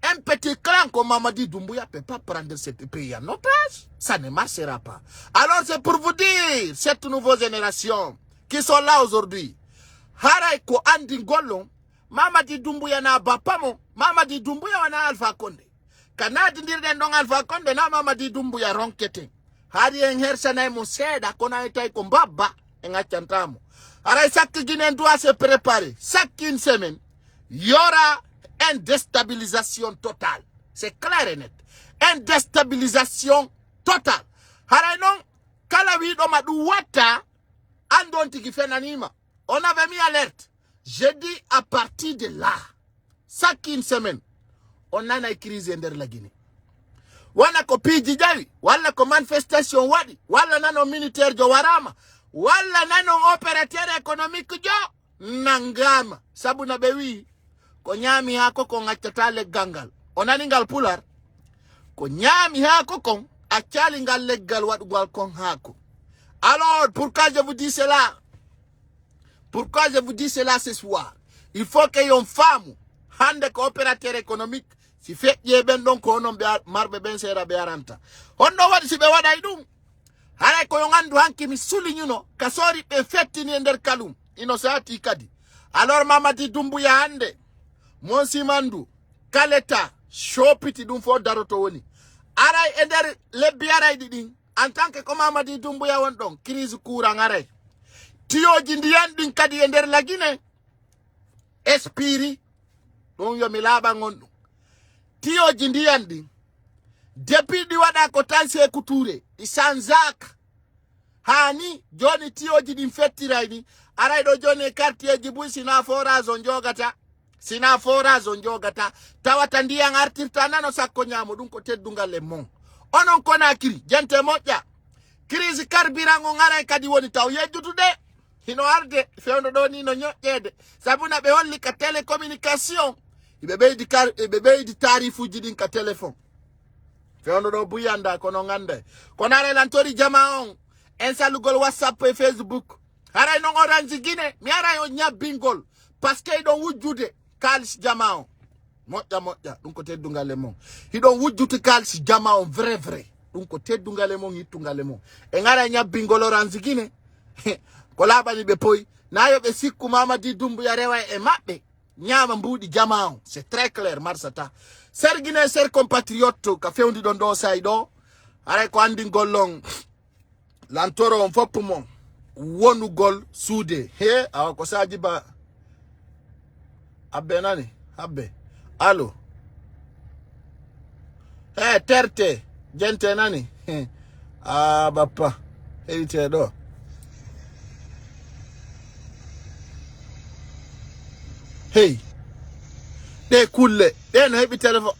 un petit clan comme Mamadi Doumbouya peut pas prendre ce pays en otage. Ça ne marchera pas. Alors c'est pour vous dire cette nouvelle génération qui sont là aujourd'hui. Haray ko andi golon Mamadi Doumbouya na bapamo Mamadi Doumbouya wana Alpha Conde kanadi ndirde ndong Alpha Conde na Mamadi Doumbouya ronkete hari en hersana mo seda kona etay ko mbaba en chantamo. Haray chaque Guinéen doit se préparer. Chaque une semaine il y aura une déstabilisation totale. C'est clair et net. Une déstabilisation totale. Haray non kala wi do madu wata andonti ki fenanima. On avait mis alerte. J'ai dit à partir de là, chaque une semaine, on a une crise dans la Guinée. Wana ko piji jawi, wala ko manifestation wadi, wala nano militaire jo warama, wala nano opérateur économique jo nangama. Sabu na bewi, ko nyami hako ko ngachatale gangal. Onani ngal pular, ko nyami hako ko achali ngal legal wad gwal kon hako. Alors, pourquoi je vous dis cela? Pourquoi je vous dis cela ce soir? Il faut qu'il y ait une femme, un coopérateur économique, si fait yeben donc on marbe ben sera bearanta. On no wadi si be wada idum. Hara ko yongandu hanki mi sulinyuno kasori be fetti ni nder kalum ino saati kadi. Alors Mamadi Doumbouya ande Monsi Mandu Kaleta shopiti dum fo daroto woni. aray ender lebbi aray didin en tant que comme Mamadi Doumbouya won don crise courant aray tiyoji ndiyan din kadi ender la Guinée espiri don yo mi laba ngon tiyoji ndiyan din depuis di wada ko tan Sékou Touré di sanzak hani joni tiyoji din fettiray ni aray do joni quartier jibu sina forage on jogata sina forage on jogata tawata ndiyan artirta nano sakko nyamo dum ko teddungal le mon onon Conakry jente moƴƴa crise carburant on aray kadi woni taw yejjutude hino arde fewno do ni no ñoƴƴede sabuna be holli ka télécommunication ibe beydi tarifuji din ka téléphone fewno do buyanda kono ngande kono aray lantori jama on en salugol WhatsApp e Facebook aray non Orange Guinée mi aray o ñabbingol parce que don wujjude kalis jama on moƴƴa ɗum ko teddungal mon hiɗon wujjuti kalis jama on vrai ɗum ko teddungal mon yittungal mon e ngara ñabbingol Orange Guinée ko laɓani ɓe poyi nayo ɓe sikku Mamadi Doumbouya rewa e maɓɓe ñaama mbuuɗi jama on c'est très clair marsata ser Guinée ser compatriote ka fewndi ɗon ɗo say ɗo aray ko andi gollon lantoro on foppu mon wonugol suude he awa ko saji ba abbe nani abbe allo terte gente nani bappa hérité ɗo hey ɗe kulle ɗe no heɓi téléphone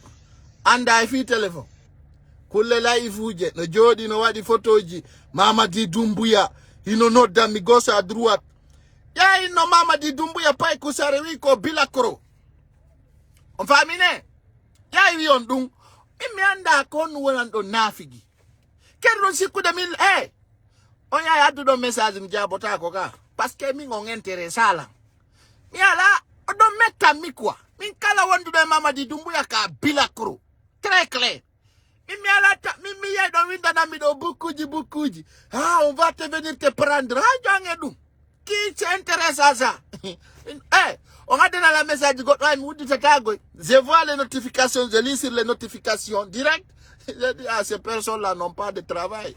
anda e fi téléphone kulle layifuje no jooɗi no waɗi photoji Mamadi Doumbouya hino nodda mi gauche à droite yayi no Mamadi Doumbouya pay kusare wi ko bilakoro on famine yayi wi on ɗum mi anda ko on wonan ɗo nafigi kerɗon sikkude min on yayi adduɗo message mi jabota ko ka parce que min on intérêt sala mi ala oɗon metta mi quoi min kala wonduɗo Mamadi Doumbouya ka bilakoro très clair mi alata mi yey ɗon windanami ɗo bukkuji on va te venir te prendre ha jange ɗum qui s'intéresse à ça on a donné la message goɗɗo ay mi wudditatagoy je vois les notifications je lis sur les notifications direct je dis ces personnes là n'ont pas de travail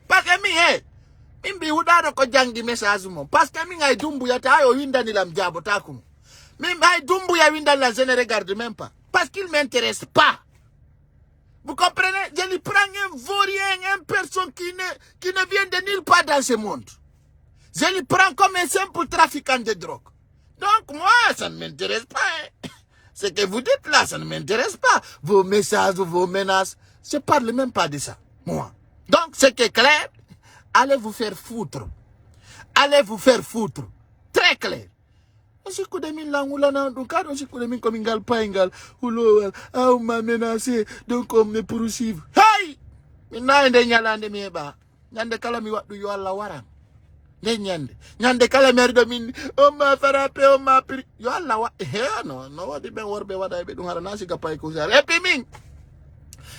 parce que min mbi huɗaɗo ko jangi message mum parce que min ay Doumbouya ta ay o windanilam jabotako mum min ay Doumbouya windanilam je ne regarde même pas parce qu'il m'intéresse pas. Vous comprenez? Je lui prends un vaurien, une personne qui ne vient de nulle part dans ce monde. Je lui prends comme un simple trafiquant de drogue. Donc moi, ça ne m'intéresse pas. Ce que vous dites là, ça ne m'intéresse pas. Vos messages, vos menaces, je ne parle même pas de ça, moi. Donc, c'est clair, allez vous faire foutre. Allez vous faire foutre. Très clair. Siku de min langulana donc on siku de min comme ingal paingal hulo on m'a menacé donc on me poursuivre hey min nande nyalande mi ba nyande kala mi waddu yo Allah waran de nyande kala mi rido min on m'a frappé on m'a pris yo Allah wa no wadi ben worbe wada be dum harana sika pay ko sar et puis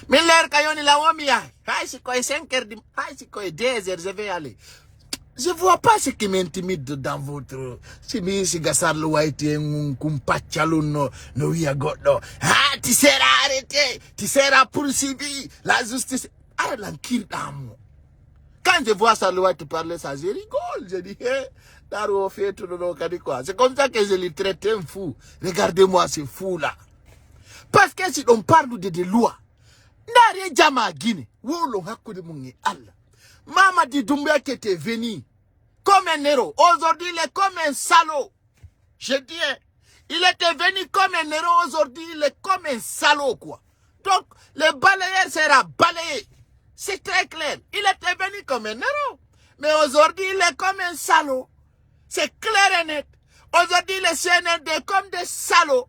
min leer ka yoni la womi ya hay si koy 5 heures di hay si koy 2 heures je vais aller. Je vois pas ce qui m'intimide dans votre... Si mi gasar le white kumpachalo no ya godo. Ah, tu seras arrêté, tu seras poursuivi. La justice... Ah, l'enkir d'amour. Quand je vois ça le white parler ça, je rigole. Je dis, Daro fait tout le monde quoi. C'est comme ça que je le traite un fou. Regardez-moi ce fou là. Parce que si on parle de lois, n'a rien jamais à Guinée. Wolo hakude mungi Allah. Mamadi Doumbouya qui était venu comme un héros. Aujourd'hui, il est comme un salaud. Je dis, il était venu comme un héros. Aujourd'hui, il est comme un salaud, quoi. Donc, le balayeur sera balayé. C'est très clair. Il était venu comme un héros. Mais aujourd'hui, il est comme un salaud. C'est clair et net. Aujourd'hui, les CNRD comme des salauds.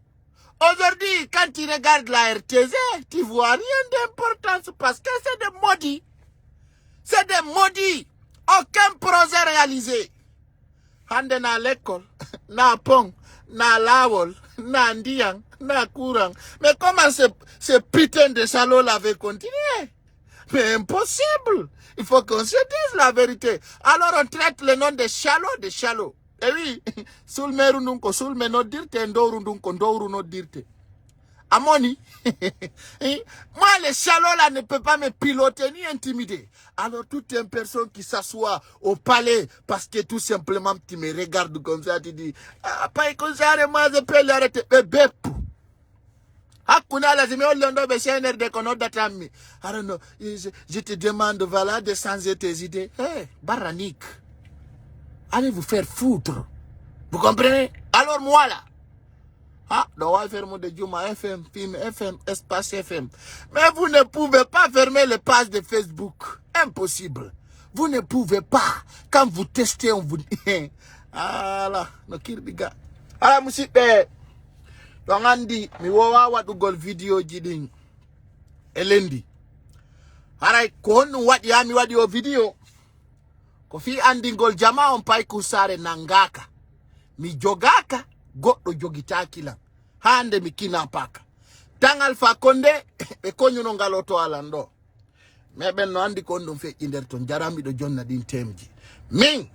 Aujourd'hui, quand tu regardes la RTZ, tu vois rien d'importance parce que c'est des maudits. C'est des maudits. Aucun projet réalisé. Hande na l'école, na pont, na lawol, na ndiang, na courant. Mais comment ce putain de salaud l'avait continué? Mais impossible. Il faut qu'on se dise la vérité. Alors on traite le nom de chalots, Et oui, sul meru nunko, sul meno dirte, ndoru nunko, ndoru no dirte. Amoni. Moi, les chalots là ne peuvent pas me piloter ni intimider. Alors, toute une personne qui s'assoit au palais parce que tout simplement tu me regardes comme ça, tu dis, ah, pas comme ça, moi je peux l'arrêter. Bébé. Hakuna lazima oliondo be CNRD kono datami. I don't know. Je te demande, voilà, de changer tes idées. Hey, Baranik. Allez vous faire foutre. Vous comprenez? Alors moi là. Ah, doit faire mon de Juma FM, Film FM, Espace FM. Mais vous ne pouvez pas fermer les pages de Facebook. Impossible. Vous ne pouvez pas. Quand vous testez, on vous dit. Ah là, no kirbiga. Ah, musique. Donc andi mi wowa waɗugol vidéo ji ɗin e lendi haray ko honɗum waɗi ha mi waɗi o vidéo ko fi andingol jama on pay kusare nangaka mi jogaka goɗɗo jogitakilan hande mi kinapaka tan Alpha Condé ɓe koñuno ngaloto alan ɗo mais ɓen no andi ko on ɗum feƴƴi nder ton jaramiɗo jonna ɗin temji min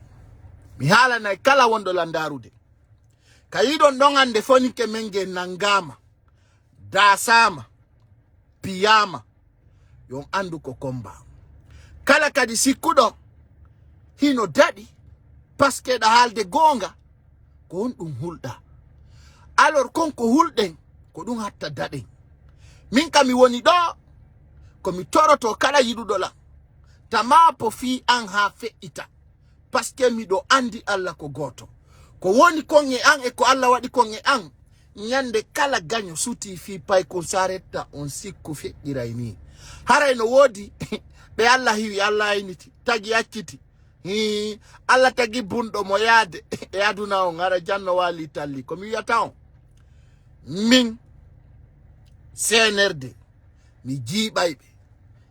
mi haalanay kala wonɗo landarude Kayidon dongan de fonike menge nangama, dasama, piyama, yon andu kokomba. Kala kadi sikudo, hino dadi, paske da halde gonga, ko dum hulda. Alors konko hulden, ko dum hatta dadi. Min kami woni do, ko mi toroto kala yidudo la. Tama po fi an ha fe ita, paske mi do andi alla ko goto. Ko woni konge an e ko Allah wadi konge an nyande kala ganyo suti fi pay ko saretta on sikku fe iraini haray no wodi be Allah hiwi Allah initi tagi acciti Allah tagi bundo mo yade e aduna on ngara janno wali talli ko mi yata on min CNRD mi jibaybe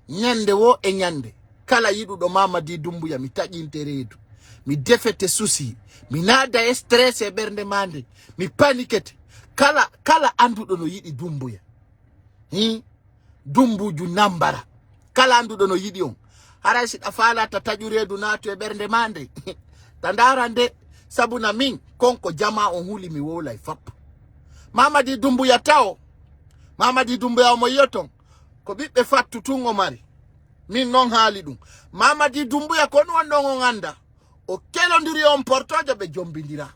nyande wo e nyande kala yidudo Mamadi Doumbouya mi tajinte reedu mi defete susi mi nada e stress e bernde mande mi panikete kala andudo no yidi Doumbouya Dumbuju nambara kala andudo no yidi on haray si afala ta tajureedu nato e bernde mande tandarande sabuna min konko jama on huli mi wola fap Mamadi Doumbouya taw Mamadi Doumbouya mo yoton ko bibbe fattu tungo mari min non haali dum Mamadi Doumbouya ko non ndongo anda o kelondiri on portoje be jombindira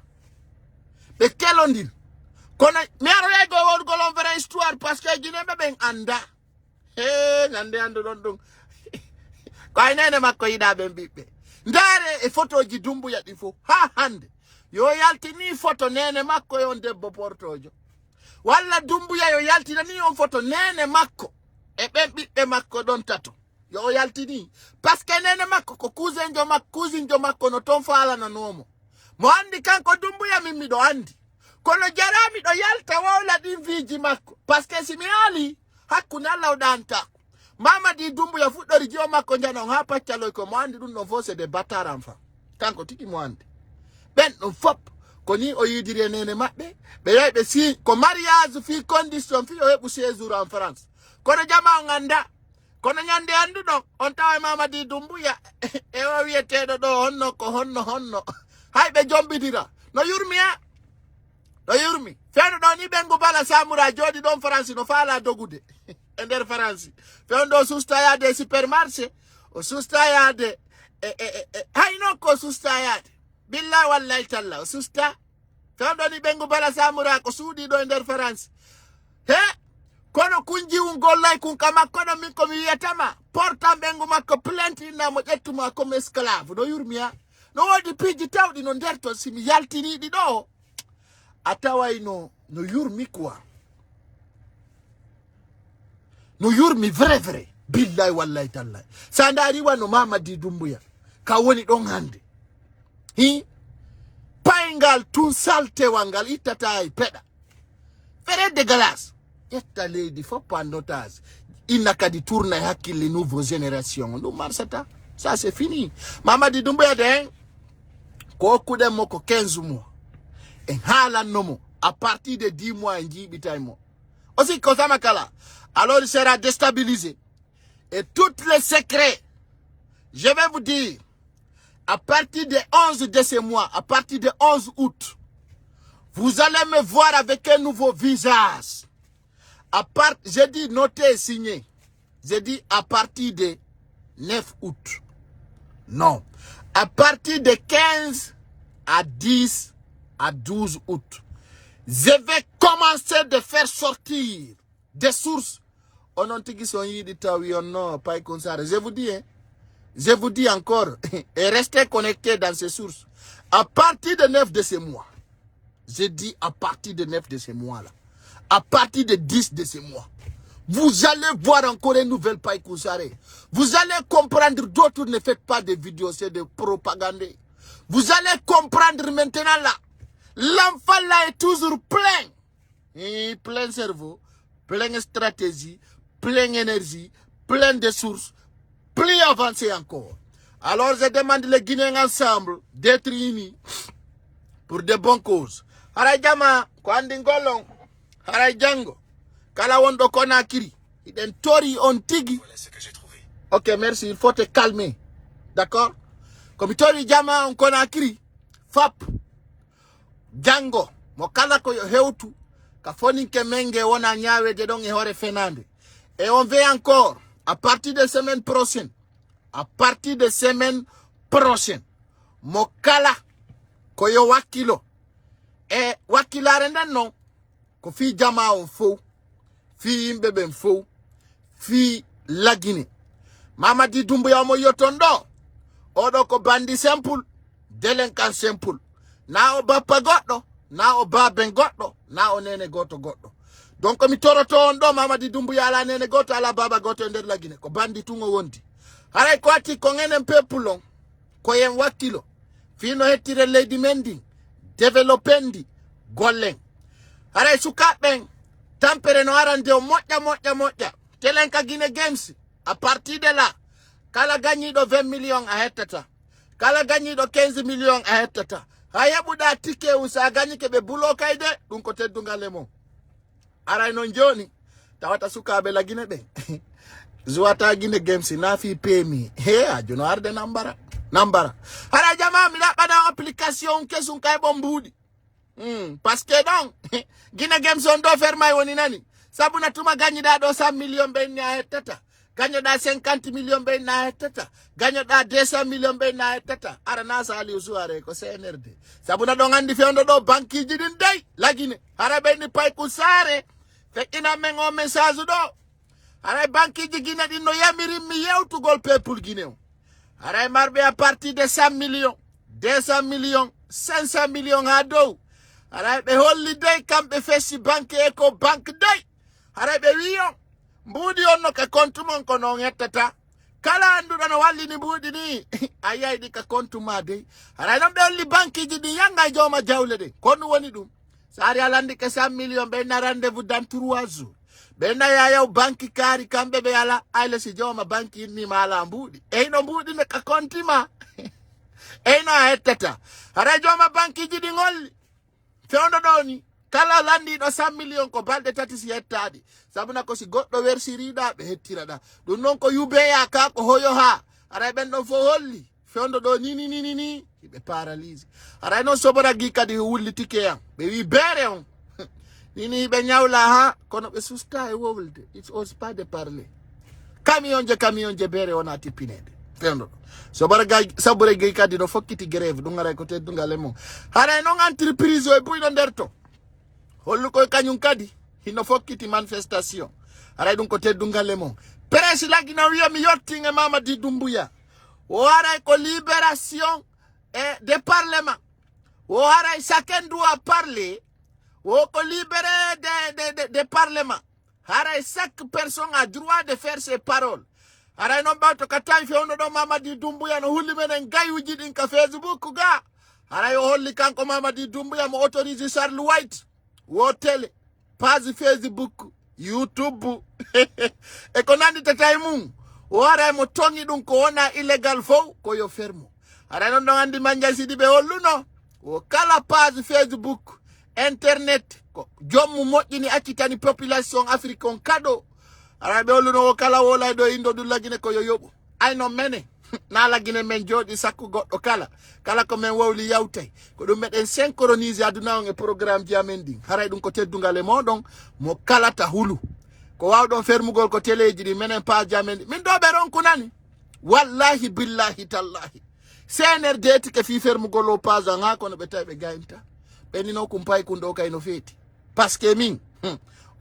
be kelondir kono mero yego won vrai histoire parce que ginebe ben anda nande ando don ko nene makko yida ben bibbe ndare e photo ji Doumbouya di fo ha hande yo yaltini photo nene makko yon debbo portojo walla Doumbouya yo yaltina ni on photo nene makko e ben bibbe makko don tato yo yaltini parce que nene makko ko cousin jo makko no ton faala na nomo mo andi kanko Doumbouya mimmi do andi kono jarami do yalta wawla din viji makko parce que si mi ali hakkuna lawdanta Mamadi Doumbouya fuddori jiwa makko jano ha paccalo ko mo andi dum no fose de bataram fa kanko tiki mo andi ben no fop ko ni o yidiri nene mabbe be yebe si ko mariage fi condition fi o hebu séjour en France kono jama nganda kono nyande andudo on tawa Mamadi Doumbouya e o wietedo do honno ko honno haybe jombidira no yurmi feno do ni bengu bala samura jodi don France no fala dogude ender France feno do susta ya de supermarché o susta ya de hayno ko susta ya billahi wallahi talla o susta feno do ni bengu bala samura ko sudi do ender France kono kunji ungollay kun kama kono min ko mi yetama porta bengu makko plainte na mo jettuma comme esclave do yurmiya no wodi piji tawdi no derto simi yaltini di do ataway no yurmi quoi no yurmi vrai billahi wallahi tallahi sandari wano Mamadi Doumbouya ka woni don hande payngal tun salte wangal itata ay peda fere de glace etta lady faut pas notage il n'a qu'à tourner hakil les nouvelles générations no marsata ça c'est fini Mamadi Doumbouya den ko kude moko 15 mois et halan nomo à partir de 10 mois en jibitaimo aussi kosama kala alors il sera déstabilisé et tous les secrets je vais vous dire à partir de 11 de ce mois à partir de 11 août vous allez me voir avec un nouveau visage. J'ai dit noter et signer. J'ai dit à partir de 9 août. Non. À partir de 15 à 10 à 12 août. Je vais commencer de faire sortir des sources. On a dit non, pas comme ça. Je vous dis, hein, je vous dis encore, et restez connectés dans ces sources. À partir de 9 de ce mois, j'ai dit à partir de 9 de ce mois-là, à partir de 10 de ce mois, vous allez voir encore une nouvelle paille Kounsare. Vous allez comprendre, d'autres ne faites pas de vidéos, c'est de propagande. Vous allez comprendre maintenant là. L'enfant là est toujours plein. Et plein cerveau, plein stratégie, plein énergie, plein de sources, plus avancé encore. Alors je demande les Guinéens ensemble d'être unis pour de bonnes causes. Harajama, Kwandingolong, Harajango, Kalawondo Konakiri, Iden Tori on Tigi. Voilà ce que j'ai trouvé. Ok, merci, il faut te calmer. D'accord? Comme Tori Jama on Konakiri, Fap, Django, Mokala ko heutu, Kafoni Kemenge wona nyawe de don hore Fernande. Et on veut encore, à partir de semaine prochaine, Mokala, Koyo Wakilo, et Wakila non, ko fi Jama on fou, fi Mbebe fou, fi la Guinée. Mamadi Doumbouya mo yotondo, odo ko bandi simple, delinquant simple. Na oba pagodo, na oba bengodo, na onene goto godo. Donc mi toroto ondo Mamadi Doumbouya ala nene goto ala baba goto nder la Guinée, ko bandi tungo wondi. Haray ko ati ko ngenen pepulon, ko yen wakilo, fino hetire Lady Mending, developendi, gollen. Haray sukaben, tampere no arande o moja. Telenka Guinée Games, à partir de là, kala gagné do 20 millions a hetata, kala gagné do 15 millions a hetata. Hayabuda tike usa gagné kebe bulo kaide, dun kote dungalemo. Haray non joni, tawata sukabe la Guinée be. Zuata Guinée Games na fi pemi. He ajuno arde nambara. Hara jama mi da bana application kesun kay bombudi. Parce que donc Guinée Games on do faire may woni nani. Sabu na tuma gagné da do 100 millions be na tata. Gagné da 50 millions be na tata. Gagné da 200 millions be na tata. Ara na sali usuare ko CNRD. Sabu na do ngandi fe on do banki jidin day la Guinée. Hara be ni pay kusare. Fe ina mengo message do. Aray banki di Guinée di no yamiri mi yewtu gol peuple Guinée. Aray marbe à partir de 100 millions, 200 millions, 500 millions ha dow. Aray be holli day kambe fesi banque eko banque day. Aray be wiyo mbudi onno ka compte mon ko no ngettata. Kala andu no walli ni mbudi ni ayay di ka compte ma dey. Aray no be holli banque di yanga joma jawle de. Kono woni dum. Sari alandi ka 100 millions be na rendez-vous dans 3 jours. Bena ya banki kari kambe be ala aile si joma banki ni mala mbudi. Eino mbudi ne ka konti ma. Eino hetata. Hara joma banki jidi ngoli. Feondo doni. Kala landi do 100 million ko balde tati si hettadi. Sabuna ko si goddo wersi rida be hettira da. Dun non ko yube ya ka ko hoyo ha. Hara ben don fo holli. Feondo do ni. Be paralyse. Hara non sobora gika di wulli tike ya. Be wi bere on. Nini benyawla ha kono be susta e wowulde. It's all pas de parler. Camion je bere ona tipinede. Fendo. So baraga sabure gay kadi no fokkiti grève du ngara ko te dungale mo. Hare no entreprise o buy do nderto. Hollu ko kanyun kadi hino fokkiti manifestation. Hare dun ko te dungale mo. Presse la gina wiya mi yottinge Mamadi Doumbouya. O hare ko libération de parlement. O hare chacun doit parler. Au libéré de parlement. Haray chaque personne a droit de faire ses paroles. Haray non bato katan fi ono do Mamadi Doumbouya no hulli menen gayuji din ka Facebook ga. Haray o holli kanko Mamadi Doumbouya mo autorise Charles White. Wo tele, page Facebook, YouTube. E ko nandi tatay mum. O haray mo tongi dun ko wona illegal fo ko yo fermo. Haray non andi manja sidi be holluno. O kala page Facebook. Internet ko jommu moƴƴini accitani population africaine kado arabe oluno kala wola do indo du lagine ko yoyobo ayno mene na lagine men jodi sakku goddo kala ko men wawli yawtay ko dum meden synchroniser aduna on e programme ji amen din haray dum ko teddungale modon mo kalata hulu ko wawɗon fermugol ko téléji ɗi minen pa jamen min ɗo ɓe ɗon kunani wallahi billahi tallahi CNRD tike fi fermugol o page nga kono ɓe tawi ɓe gayinta ɓenino kum pay kun ɗo kay no feeti par ce que min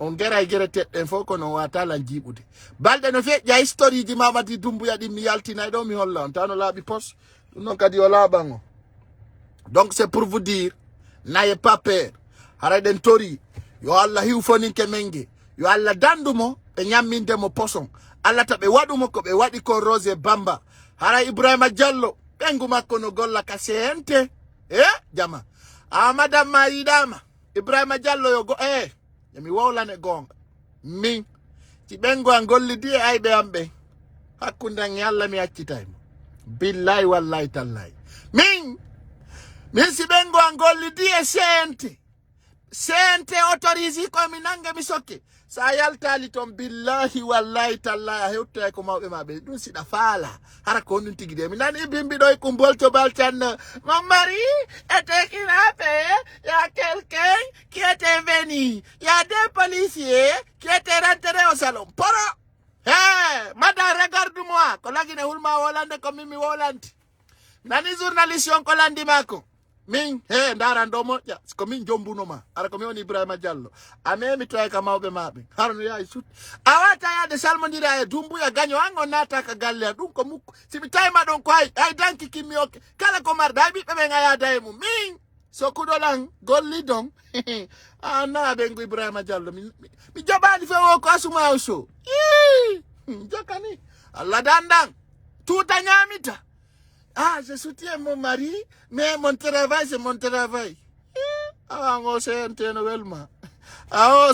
on gera gere teɗɗen fof kono watalan jiiɓude balɗe no feeƴi ya histoire ji mamati dumbuya ɗin mi yaltinay ɗo mi holla on tano laaɓi pos ɗum noon kadi o laaɓan o donc c'est pour vous dire n'ayez pas peur haray ɗen tori yo Allah hiwfoninke menge yo Allah dandumo ɓe ñammindemo poson Allah ta ɓe waɗumo ko ɓe waɗi ko Rose Bamba hara Ibrahima Diallo ɓengu makko no golla ka sente jama madame ma yiɗama Ibrahima Diallo yo go mi wowlane gonga min ci ɓengu an gollidi e ayɓe am ɓe hakkunde an Allah mi accitaymo billahi wallahi tallahi min si ɓengu an gollidi e sente autorise ko mi nange mi sokke sa yaltali toon billahi wallahi tallahi a hewtoy ko mawɓe maɓe ɗum siɗa faala hara ko ɗum tigi de mi nani bimbiɗo e kumbol to baltan mon mari était kidnappé y a quelqu'un qui était venu y a des policiers qui étaient rentrés au salon poro madame regarde-moi ko lagine hulma wolande ko min mi wolante nani journaliste on ko landi mako min ndaran ɗo moƴƴa ko min jombunoma ara ko mi woni Ibrahima Diallo a memi toy ka mawɓe maɓe harno yahi sut a wata yade salmodira e dumbuya gaño an on naata ka galle ɗum ko mukko simi tawima ɗon ko hay danki kimmi okke kala ko marɗa hay ɓiɓɓe ɓe gayada e mum min so kuɗolan golli don na ɓengu Ibrahima Diallo mi jaɓani fewo ko asuma o so jokani Allah dandan tuta ñamita je soutiens mon mari, mais mon travail, c'est mon travail. On CNT no welma.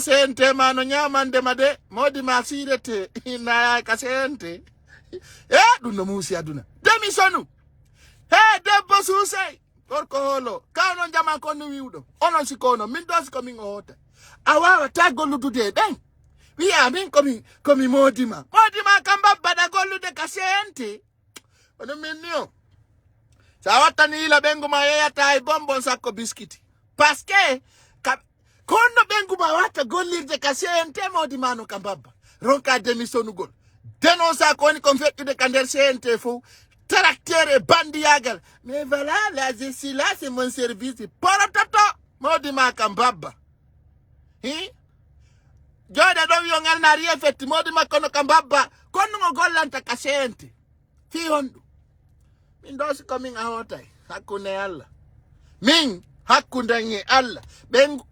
CNT ma no nyamande made, modi ma sirete, na ka CNT. Ɗum no musi aduna. Demisonu. Debbo susay. Gorko holo. Kawnon jama kon no wiwɗo. Onon sikono, min ɗo siko min o hota. A wawata golludude ɗen. Wiya min komi modima. Modima kam babbaɗa gollude ka CNT. Ono min ni o. Sa wattani ila ɓengu ma yeyata e bonbon sakko biskiti parce que konno ɓengu ma watta gollirde ka CNT modi mano kam babba ronka démissionnugol dénonça ko woni kon feƴƴude ka nder CNT fof tracteur e bandiyagal mais voilà la justice là c'est mon service porototo modi ma kam babba jooɗe ɗo wiyo ngal na rien fetti modi makko no kam babba konnugo gollanta ka CNT fi honɗum min ɗo siko min a hotay hakkunde Allah min hakkunde e Allah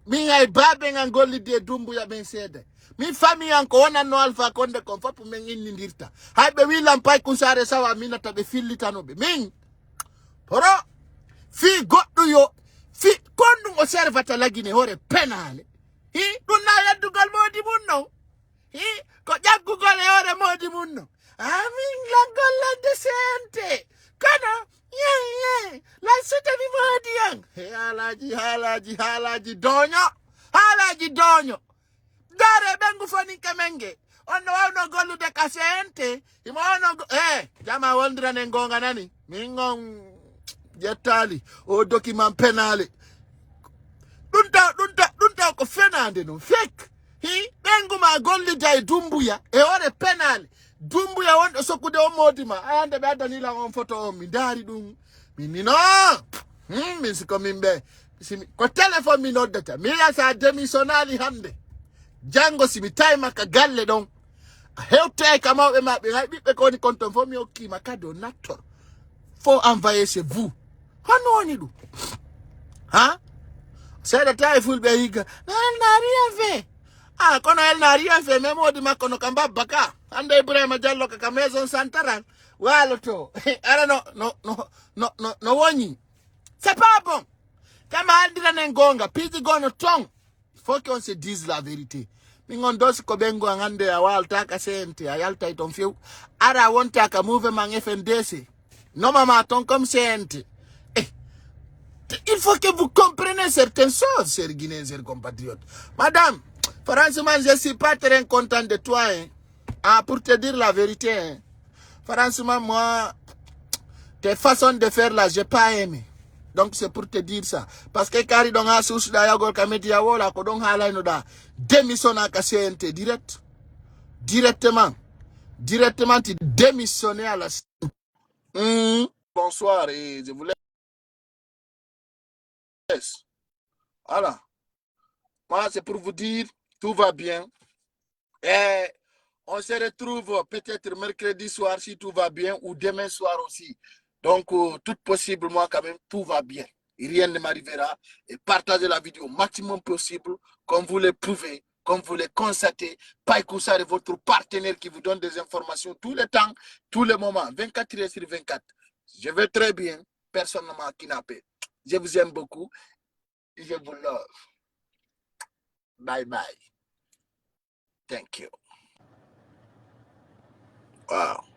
min hay babe ngan gollidi e dumbuya ɓen seeday min famille an ko wonanno Alpha Condé kon fof min innidirta hay ɓe wilan pay kusare sawa minata ɓe fillitanoɓe min poro fi goɗɗo yo fi konɗum o servata lagine hoore penale ɗum na yeddugol modi mum non ko ƴaggugol e hoore modi mum non amin la gollande CNT kana la sutani modi yang halaji doño dare ɓengu foni kemenge on no wawno gollude ka CNT imo wawno jama wondirane gonga nani min gon jettali o document penale ɗum taw ko fenade no fek ɓengu ma gollida e dumbuya e ore penale dumbuya wonɗo sokkude o modima ayande ɓe addanilan on photo on mi daari ɗum minino min siko min ɓe ko téléphone mi noddata mi wiya sa démissionnali hande janggo simi tawi makka galle ɗon a hewtoy ka mawɓe maɓɓe hay ɓiɓɓe ko woni kon ton fof mi hokkima kadi o nattor faut envoyer chez vous hono woni ɗum seeɗa tawi fulɓe higga na rien fait kono el na rien fait même modi makko no kam babba ka hande Ibrahima Diallo ka maison centrale waloto ara no woni c'est pas bon kama aldiranen gonga piji gono ton il faut qu'on se dise la vérité min on dosi ko ɓengu an hande a walta ka CNT a yaltay ton few ara wonta ka mouvement FNDC nomama ton comme CNT il faut que vous compreniez certaines choses, chers Guinéens, chers compatriotes. Madame, franchement, je ne suis pas très content de toi. Pour te dire la vérité. Franchement, moi, tes façons de faire là, je n'ai pas aimé. Donc, c'est pour te dire ça. Parce que quand on a sous la yagol kamedia wala, ko don hala no da démission à CNT direct. Directement. Directement, tu démissionner à la... Bonsoir et je vous laisse. Voilà. Moi, c'est pour vous dire, tout va bien. Et on se retrouve peut-être mercredi soir si tout va bien ou demain soir aussi. Donc, tout possible, moi, quand même, tout va bien. Et rien ne m'arrivera. Et partagez la vidéo au maximum possible, comme vous le pouvez, comme vous le constatez. Païkoussa est votre partenaire qui vous donne des informations tout le temps, tout le moment, 24 heures sur 24. Je vais très bien. Personne ne m'a kidnappé. Je vous aime beaucoup. Je vous love. Bye bye. Thank you. Wow.